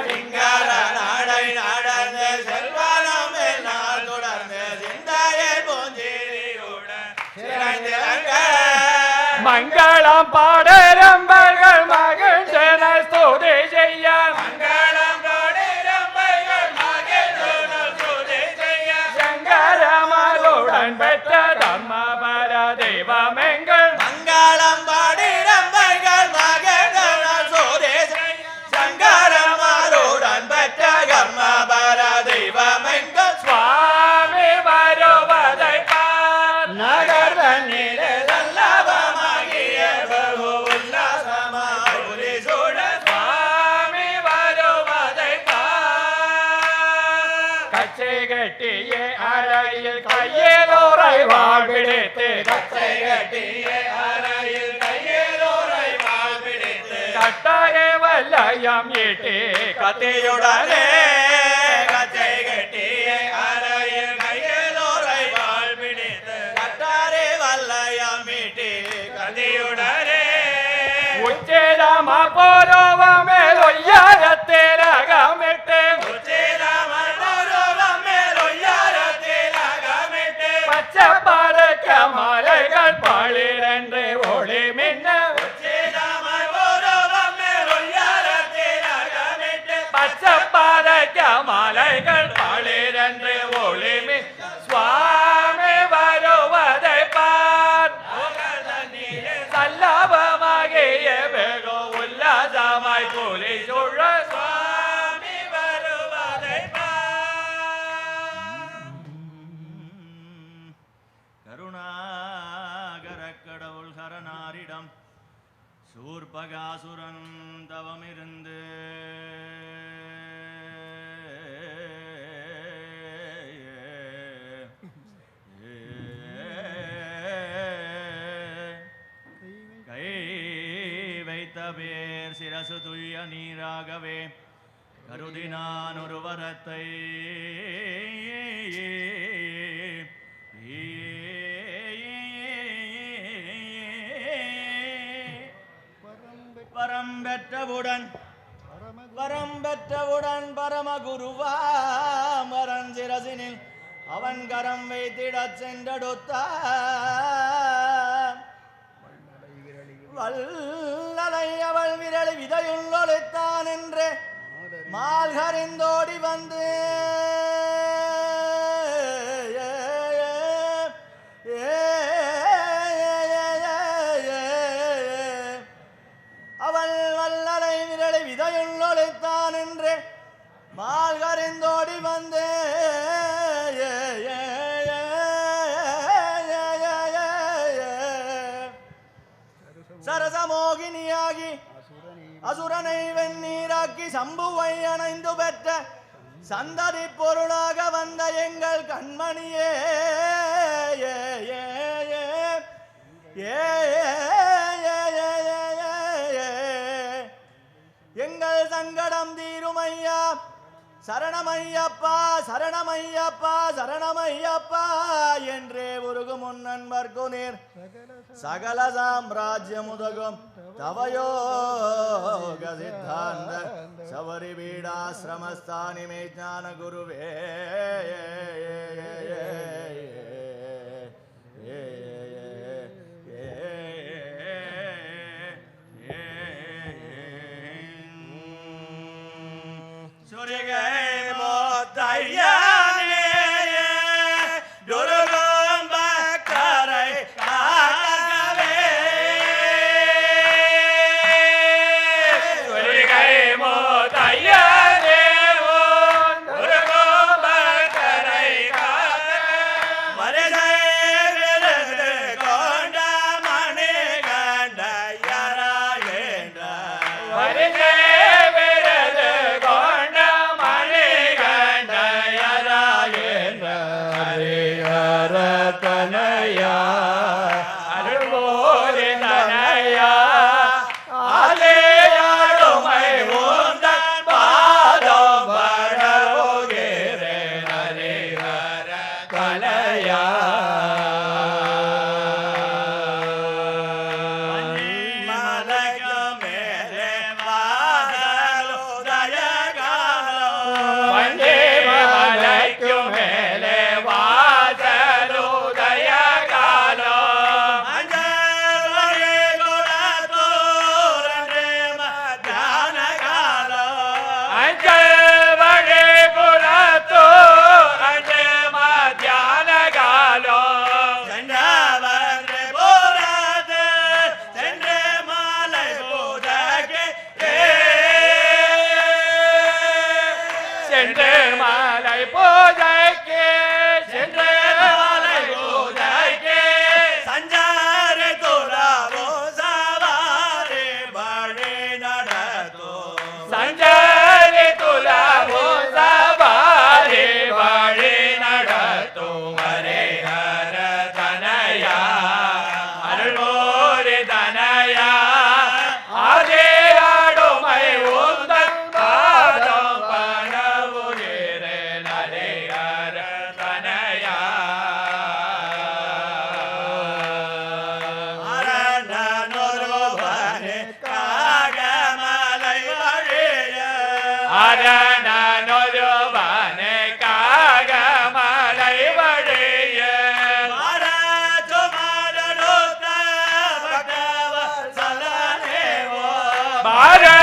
சிங்கார நடை நடந்து செல்வனும் பின்னால் தொடர்ந்து சிந்தையை பூஞ்சிரியோட சிறந்திலங்க மங்களம் பாடரம்பர்கள் மகிழ்ந்தன ஸ்துதி செய்ய மங்களம் பாடிரம்பைகள் மகிழ்ந்தனர் துதி செய்ய சங்கரமருடன் பெற்ற தர்மபர தெய்வமெங்கள் மங்களம் பாடிரம்பைகள் மகிழ்ந்தனர் துதி செய்ய சங்கரமருடன் பெற்ற கர்மபர தெய்வமெங்கள் சுவாமி வருவதை பார் நகர் தண்ணீரே வல்லபமாகிய பகு உல்லாசமாய் ஒளி சூழ சுவாமி வருவதை பார் கச்சை கட்டியே அறையில் கையில் உறைவாள் பிடித்து கச்சை கட்டிய அறையில் கையிலோரை வாழ் பிடித்து கட்டாய வல்லயம் ஈட்டி கத்தியுடனே கச்சை கட்டிய அறையில் கையிலோரை வாழ் பிடித்து கட்டாரே வல்லயம் மீட்டி கதியுடனே உச்சிதம பூர்வமே ஒய்யாரத்திலகமிட்டு உச்சிதமர்புருவம் மேலுயரத்தில் அகமிட்டு பச்சை பறக்க மலைகள் பளிரென்று ஒளி மின்ன உச்சிதமர்புருவம் மேலுயரத்தில் அகமிட்டு பச்சை பறக்க மலைகள் பளிரென்று ஒளி மின் சுவாமி வருவதை பார் சல்லபமாகிய வெகு உல்லாசமாய் கூலி சுழ சுவாமி வருவதை கருணாகர கடவுள் ஹரனாரிடம் சூர்பகாசுரன் தவமிருந்து கை வைத்த பேர் சிரசு துய்ய நீராகவே கருதினான் ஒரு வரத்தை வரம் பெற்றவுடன் பரமகுருவாமரன் சிரசினில் அவன் கரம் வைத்திடச் சென்றடுத்தான் வல்லலை அவள் விரலை விதையுள்ளொழித்தான் என்று மால்கரிந்தோடி வந்து அவள் வல்லலை விரலை விதையுள்ளொழித்தான் என்று மால்கரிந்தோடி வந்து சரசமோகினியாகி அசுரனை வெந்நீராக்கி சம்புவை அணைந்து பெற்ற சந்ததி பொருளாக வந்த எங்கள் கண்மணியே எங்கள் சங்கடம் தீருமையா சரணமையப்பா சரணமையப்பா சரணமையப்பா என்றே உருகும் முன்னன்பர்க்கு நீர் சகல சாம்ராஜ்யமுதகும் தவயோக சித்தாந்த சபரி பீடாசிரமஸ்தானி மே ஞான குருவே சென்று மாலை பூஜைக்கு சென்று மாலை பூஜைக்கு சஞ்சார துலாவோ சவாரி வழி நடத்தும் சஞ்சாரி துலாவோ சவாரி வழி நடத்தும் ஹரிஹர தனயா அருள்மோரி தனயா ஆதே ஆடுமை உந்தன் பாதம் பணவுகிறே ஹரிஹர தனயா அரணனொருவனே காகமலை வழிய அரணனொருவனே காகமலை வழிய பாரதுமரடுத்த பக்தவத்சலனேவோ பாரதுமரடுத்த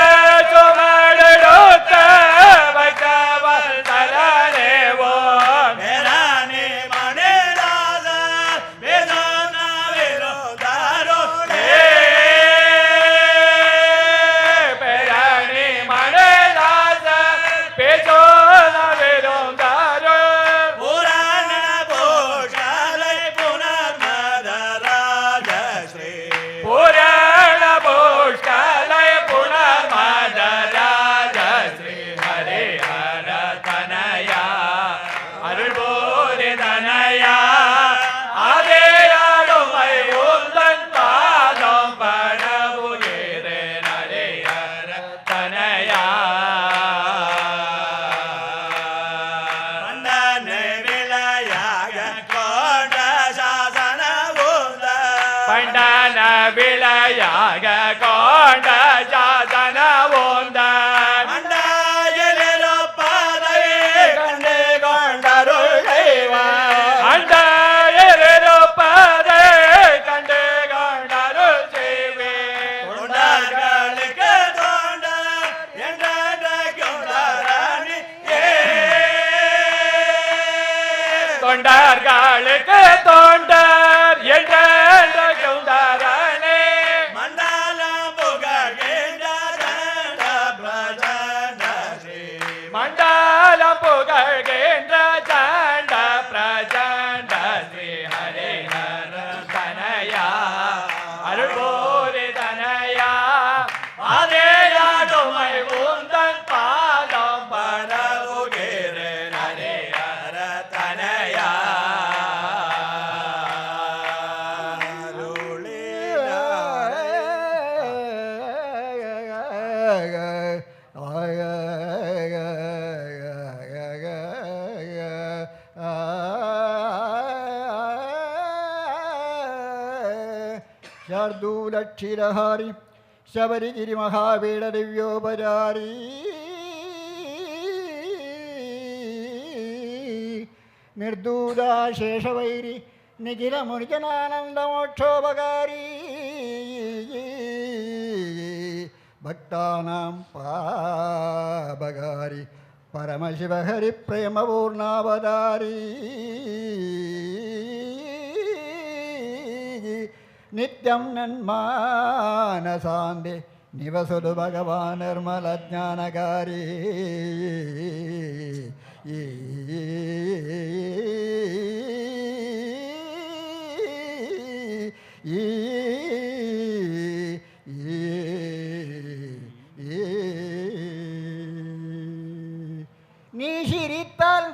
பக்தவத்சலனேவோ மேரானே மணிதாச வேதன விரோதாரோடே பேரணி மணதாச பேசோன விருந்தாரோ புராண போஷாலை புனர்மதராஜஸ்ரீ புராண புஷ்கலை புனர்மதராஜ ஸ்ரீ ஹரிஹர தனயா அருள்போரி தனயா அதே ஆடுமை உந்தன் பாதம் பணவுகிறே ஹரிஹர தனயா மன்னனை விலையாக கொண்ட சாசன உந்த பண்டன விளையாக கொண்ட ஜாதன ஓந்தன் மண்டாயிலிருப்பதை கண்டு கொண்டருள் செய்வார் அந்த இருப்பதை கண்டு கொண்டருள் செய்வேன் தொண்டர்களுக்கு தொண்டர் என்றென்றைக்கும் தரணி தொண்டர்களுக்கு தொண்டர் என்ற குண்டரனே மண்டலம் புகழ்கின்ற தண்ட பிரச்சண்ட ஸ்ரீ மண்டலம் புகழ்கின்ற சண்ட பிரச்சண்ட ஸ்ரீ ஹரிஹர தனயா அருள்போரி தனயா அதே ஆடுமை உந்தன் பாதம் பணவுகிறே ஹரிஹர தனயா शार्दूलक्षिरहारि शबरिगिरिमहावीरदिव्योपचारी निर्दूदाशेषवैरि निखिलमुनिजनानन्दमोक्षोपकारी भक्तानां पापकारी परमशिवहरि प्रेमपूर्णावतारी नित्यं नन्मानसान्दे निवसतु भगवान् निर्मलज्ञानकारी நீ சிரித்தால்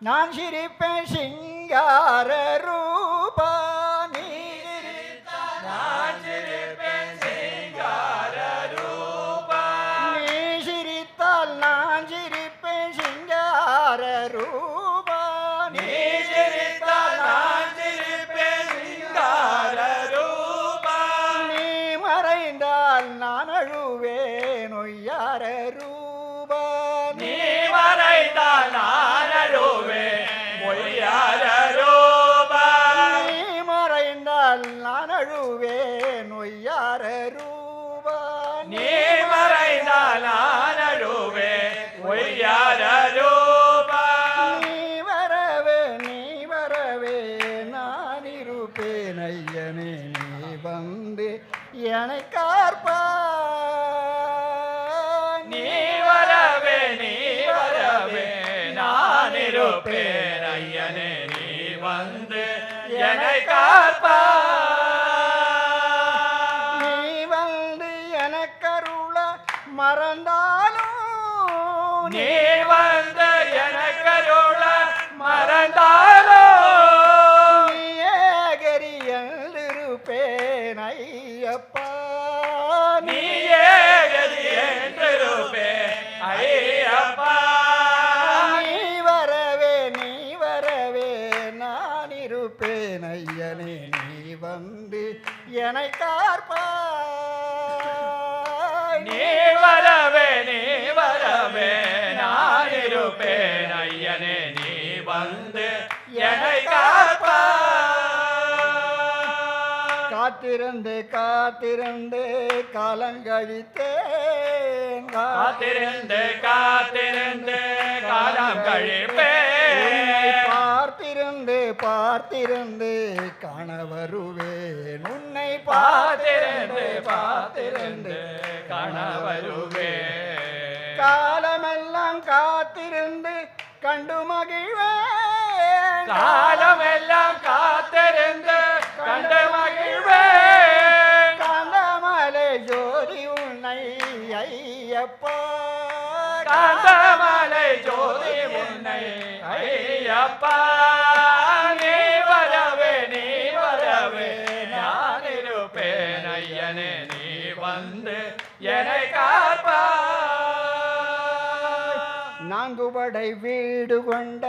நான் சிரிப்பேன் சிங்கார ரூபா நீ சிரித்தால் நான் சிரிப்பேன் சிங்கார ரூபா நீ சிரித்தால் நான் சிரிப்பேன் சிங்கார ரூபா நீ சிரித்தால் நான் சிரிப்பேன் சிங்கார ரூபா நீ மறைந்தால் நான் அழுவேன் ஒய்யார ரூபா நீ மறைந்தால் நான் அழுவேன் பொய்யார ரூபா நீ மறைந்தால் நான் அழுவேன் ஒய்யார ரூபா நீ மறைந்தால் நான் அழுவேன் பொய்யார ரூபா நீ வரவே நான் இருப்பேன் ஐயனே நீ வந்து என்னை காப்பாய் நீ வரவே நான் இருப்பேன் ஐயனே நீ வந்து என்னை காப்பாய். நீ வந்து எனக்கருள மறந்தாலும் நீ வந்து எனக்கருள மறந்தாலோ நீயே கரியந்திருப்பேன் ஐயப்பா. நீயே கதி என்றிருப்பே ஐயப்பா. நீ வரவே நான் இருப்பேன் ஐயனே நீ வந்து என்னை காப்பாய். நீ வரவே நான் இருப்பேன் ஐயனே நீ வந்து என்னை காப்பாய். காத்திருந்து காலங்கழித்தேன் காத்திருந்து காலம் கழிப்பேன். பார்த்திருந்து காண வருவேன் உன்னை பார்த்திருந்து காண வருவேன். காலமெல்லாம் காத்திருந்து கண்டு மகிழ்வேன். காலமெல்லாம் காத்திருந்து கண்டு மகிழ்வேன். காந்தமலை ஜோதி உன்னை ஐயப்பா. காந்தமலை ஜோதி உன்னை ஐயப்பா. நீ வரவே நான் இருப்பேன் ஐயனே நீ வந்து என்னை காப்பாய். நாங்குபடை வீடு கொண்ட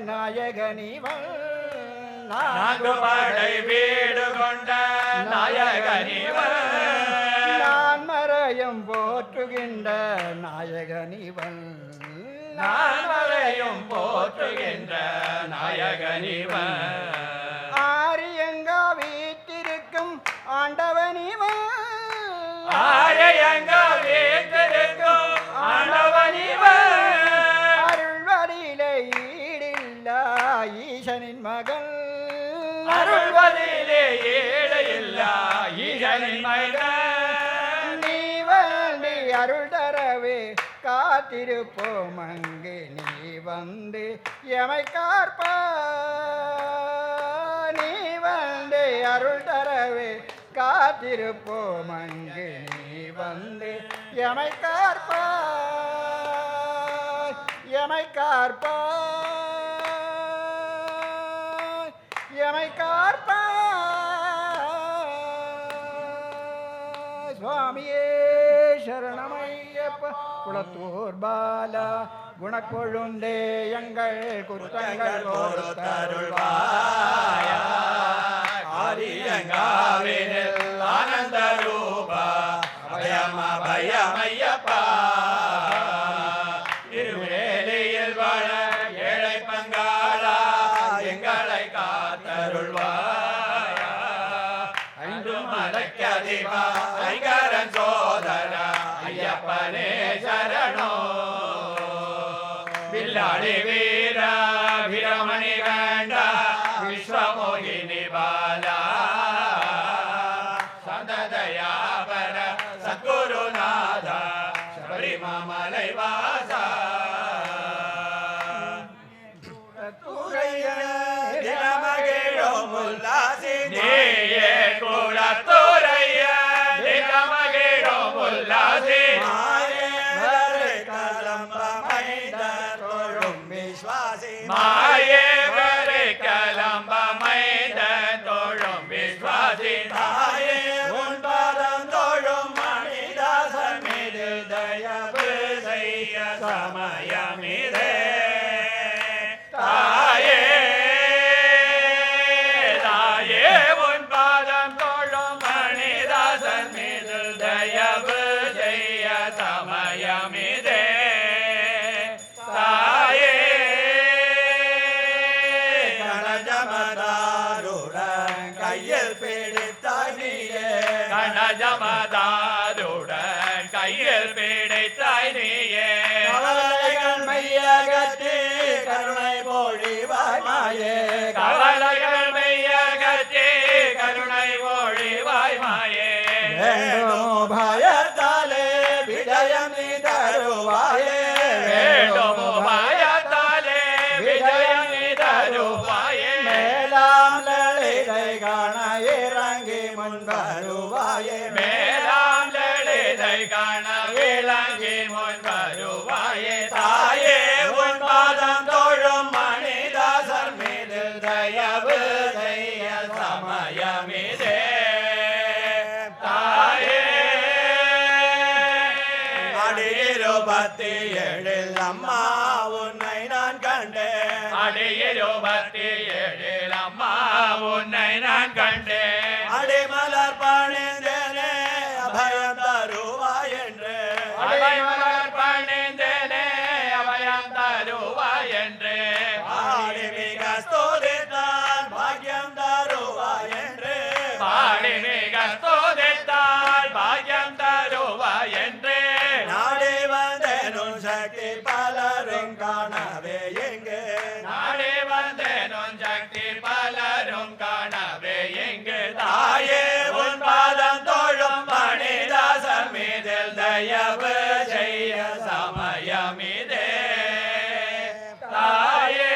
நாயகனிவன் நாங்குபடை வீடு கொண்ட நாயகனிவன். நான் மறையும் போற்றுகின்ற நாயகனிவன். நான் மறையும் போற்றுகின்ற நாயகனிவன். ஆரியங்கா வீட்டிருக்கும் ஆண்டவனிவன். ஆரியங்க வீட்டிருக்கும் ஆண்டவனிவன். அருள்வதிலே ஈடில்லா ஈசனின் மகள். அருள்வதிலே ஈடில்லா ஈசனின் மகள். நீ வந்து அருள் தரவே காத்திருப்போம் அங்கே நீ வந்து எமை காப்பாய். நீ வந்து அருள் தரவே காத்திருப்போம் அங்கே நீ வந்து எமை காப்பாய். எமை காப்பாய். சுவாமியே சரணமையப்ப. குளத்தூர் பாலா குணக்கொழுந்தே எங்கள் குற்றங்கள் பொறுத்தருள்வாயா. ஆரியங்காவினில் ஆனந்த ரூபா அபயமையப்பா. இருவேலியில் வாழ ஏழை பங்காளா எங்களை காத்தருள்வாயா. ஐந்து மலைக்கதிவா ஐங்கரன் சோதரா ஐயப்பனே சரணோ. வில்லாளி வீர வீரமணி கண்ட விஸ்வமோகினி பாலா. சந்ததயாபர சத்குருநாத சபரிமலை வாசா. தினமகிழும் நீயே குலத்துறைய தினமகிழும் உல்லாசி. மாயே வரை கலம்ப மைந்த தோழும் விஸ்வாசி. தாயே உன் பாதம் தோழும் மணிதாசன் மீது தயவு செய்ய சமயமிதே. தாயே உன் பாதம் தோழும் மணிதாசன் மீது தயவு செய்ய சமயமிதே. தாயே கணஜமதாருடன் கையில் பிடித்தாய் நீயே. கவலைகள் மையகத்தி கருணை பொழிவாய் மாயே. கவலைகள் மையகத்தி கருணை பொழிவாய் மாயே. வேண்டுமோ பயத்தாலே விஜயம் நீ தருவாயே. வேண்டுமோ பயத்தாலே தாயே மேலாம் லலிதை காண விளங்கி முன் வருவாயே தாயே உன் பாதம் தோழும் மணிதாசர் மீது தயவு செய்ய சமயமிதே தாயே 27 அம்மா உன்னை நான் கண்டேன் அடி 27 அம்மா உன்னை நான் கண்டேன் அடிமலர் பணிந்தேனே அபயம் தருவாய் என்று அடிமலர் பணிந்தேனே அபயம் தருவாய் என்று ஆடி மிக ஸ்தோதித்தான் பாக்கியம் தருவாய் என்று பாடி மிக ஸ்தோதித்தால் பாக்கியம் தருவாய் என்று நாடி வந்தேனும் சக்தி பலரும் காணவே எங்கே நாடி வந்தேனும் சக்தி பலரும் காணவே எங்கு தாயே உன் பாதம் தோழும் மணிதாசர் மீதில் தயவு செய்ய சமயமிதே தாயே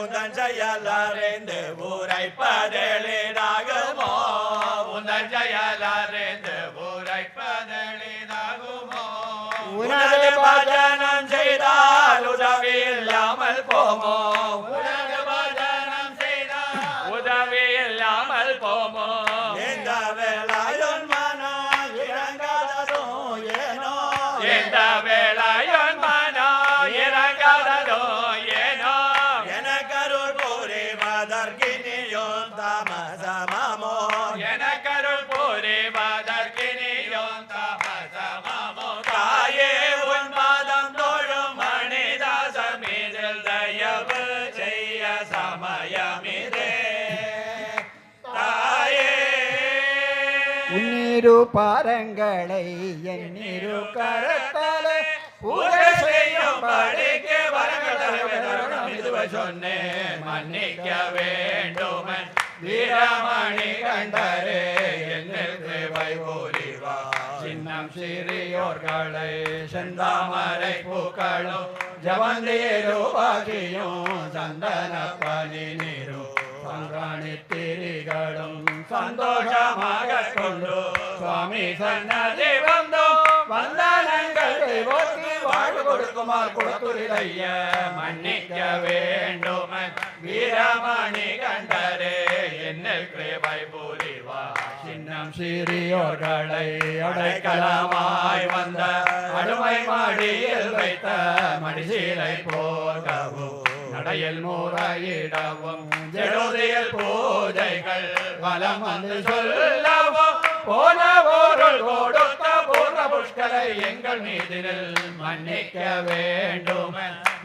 உந்தன் செயல் அறிந்து உரைப்பதெளிதாகுமோ உந்தன் செயலறிந்து உரைப்பதெளிதாகுமோ உனது பஜனம் செய்தால் உதவி இல்லாமல் போமோ உனது பஜனம் செய்தால் உதவி இல்லாமல் போமோ இந்த வேளாயுன் மனம் இறங்காததோ ஏனோ எந்த வேளையன் மனோ இறங்காததோ ஏனோ எனக்கருள் புரிவதற்கினியும் தாமசமாமோ எனக்கருள் புரிவதற்கினியும் தாமசமாமோ தாயே உன் பாதம் தோழும் மணிதாசர் மீதில் தயவு செய்ய சமயமிதே தாயே உன்னிரு பாரங்களை எண்ணிரு கரத்தாலே பூஜை செய்யும்படிக்கு வரங்கள் தருவதருணம் இதுவை சொன்னேன் மன்னிக்க வேண்டும் வீரமணி கண்டரே என்னில் கிருபை புரிவா சின்னம் சிறியோர்களை செந்தாமரை பூக்களும் ஜவந்தேருவாகியும் சந்தன பனி நீரும் பங்காணி திரிகளும் சந்தோஷமாக கொண்டு சுவாமி சன்னதி வந்தோம் வந்தனங்கள் போற்றி வாழ்வு கொடுக்குமார் குளத்துறைய மன்னிக்க வேண்டும் வீரமணி கண்டரே என்னில் கிருபை புரிவா சின்னம் சிறியோர்களை அடைக்கலமாய் வந்த அடிமை மாடியில் வைத்த மடிசீலை போகவும் நடையில் முறையிடவும் ஜெடுதியில் பூஜைகள் வலம் வந்து சொல்லவும் போன பொருள் கொடுத்த பூர்ண புஷ்கரை எங்கள் மீதினில் மன்னிக்க வேண்டும்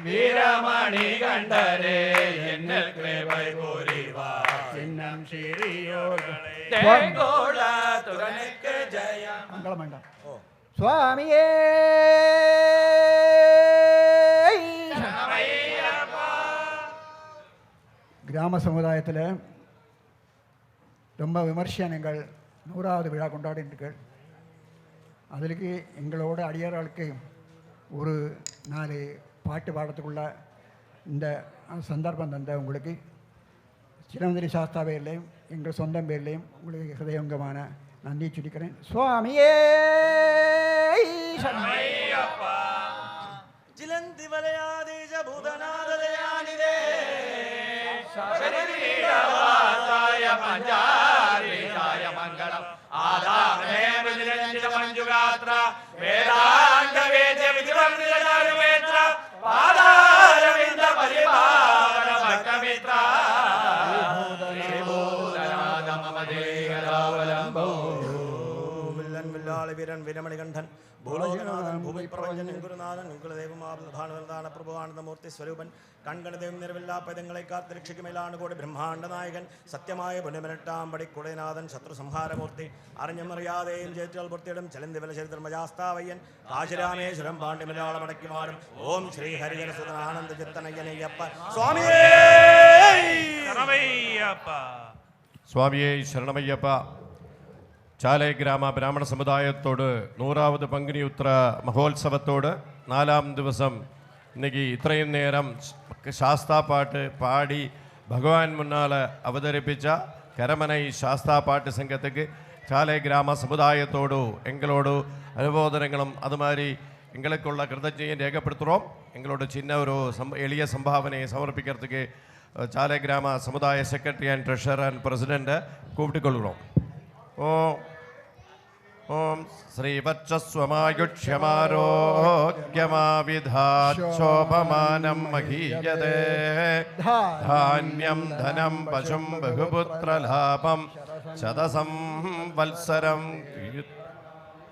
வீரமணி கண்டரே என்னில் கிருபை புரிவா சின்னம் சிறியோர்களை தேங்கோள துரனுக்கு ஜெயம் மங்களம் வேண்டாம் சுவாமியே கிராம சமுதாயத்தில் ரொம்ப விமர்சையாக நீங்கள் 100வது விழா கொண்டாடினீர்கள். அதுக்கு எங்களோட அடியார்களுக்கு ஒரு 4 பாட்டு பாடத்துக்குள்ள இந்த சந்தர்ப்பம் தந்த உங்களுக்கு சிலம்பதிரி சாஸ்தா பேர்லையும் எங்கள் சொந்தம் பேர்லையும் உங்களுக்கு ஹிருதயங்கமான நன்றி சொல்லிக்கிறேன். சுவாமியே ஜிலந்தி வலையாதேஜ பூதநாதயானிதே ശരീരവാസായ മഞ്ചാരിയായ മംഗളം ആദാമേവനിരഞ്ജിത മഞ്ജുഗാത്ര വേദാംഗ വേദ്യ വിധിവർണിതചാരുവേത്ര പാദാരവിന്ദ പരിപാവന ഭക്തമിത്ര ശ്രീഭൂതനാഥ മമ ദേഹരാവലംബോ വില്ലൻ വില്ലാളി വീരൻ വിരമണികണ്ഠൻ ഭൂലോകനാഥൻ ഭൂമി പ്രപഞ്ചൻ ഗുരുനാഥൻ ഭാനുവരദാന പ്രഭുവാനന്ദമൂർത്തി സ്വരൂപൻ കൺകണദേവം നിറവില്ലാ പൈതങ്ങളെ കാത്തിരക്ഷിക്കുമേലാണ് കൂടി ബ്രഹ്മാണ്ഡ നായകൻ സത്യമായ പുണ്യമിരട്ടാം പടിക്കുടയനാഥൻ ശത്രു സംഹാരമൂർത്തി അറിഞ്ഞമറിയാതെയും ജയിറ്റുകൾ പൂർത്തിയിടും ചലന്തി വലചരിത്രം മജാസ്താവയ്യൻ കാശിരാമേശ്വരം പാണ്ഡ്യമലയാളം അടയ്ക്കുമാറും ഓം ശ്രീ ഹരിഹരസുതൻ ആനന്ദ ചിത്തനയ്യനയ്യപ്പ സ്വാമിയേ സ്വാമിയെ ശരണമയ്യപ്പ. ചാലൈ ഗ്രാമ ബ്രാഹ്മണ സമുദായത്തോട് 100வது பங்குனி உத்திர மகோத்சவத்தோடு 4ஆம் ദിവസം இன்னைக்கு இത്രയും நேரம் சாஸ்தா பாட்டு பாடி பகவான் முன்னால் அவதரிப்பிச்சா கரமனை சாஸ்தா பாட்டு சங்கத்துக்கு சாலை கிராம சமுதாயத்தோடு எங்களோடு அனுபோதனங்களும் அது மாதிரி எங்களுக்குள்ள கிருதஜையும் ரேகப்படுத்துகிறோம். எங்களோட சின்ன ஒரு எளிய சம்பாவனையை சமர்ப்பிக்கிறதுக்கு சாலை கிராம சமுதாய செக்ரட்டரி அண்ட் ட்ரெஷரர் அண்ட் பிரசிடெண்ட்டை கூப்பிட்டுக்கொள்கிறோம். ஓம் ஸ்ரீவச்சஸ்வமாயுஷ்யமாரோக்யமாவிதாச்சோபமானம் மகீயதே ധാന്യം ധനം പശും ബഹുപുത്രലാഭം ശതസം വത്സരം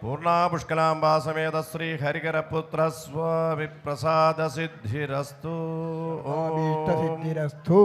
പൂർണ്ണാപുഷ്കലാംബാസമേത ശ്രീ ഹരികരപുത്ര സ്വാമി പ്രസാദ സിദ്ധിരസ്തു. സിദ്ധിരസ്തു.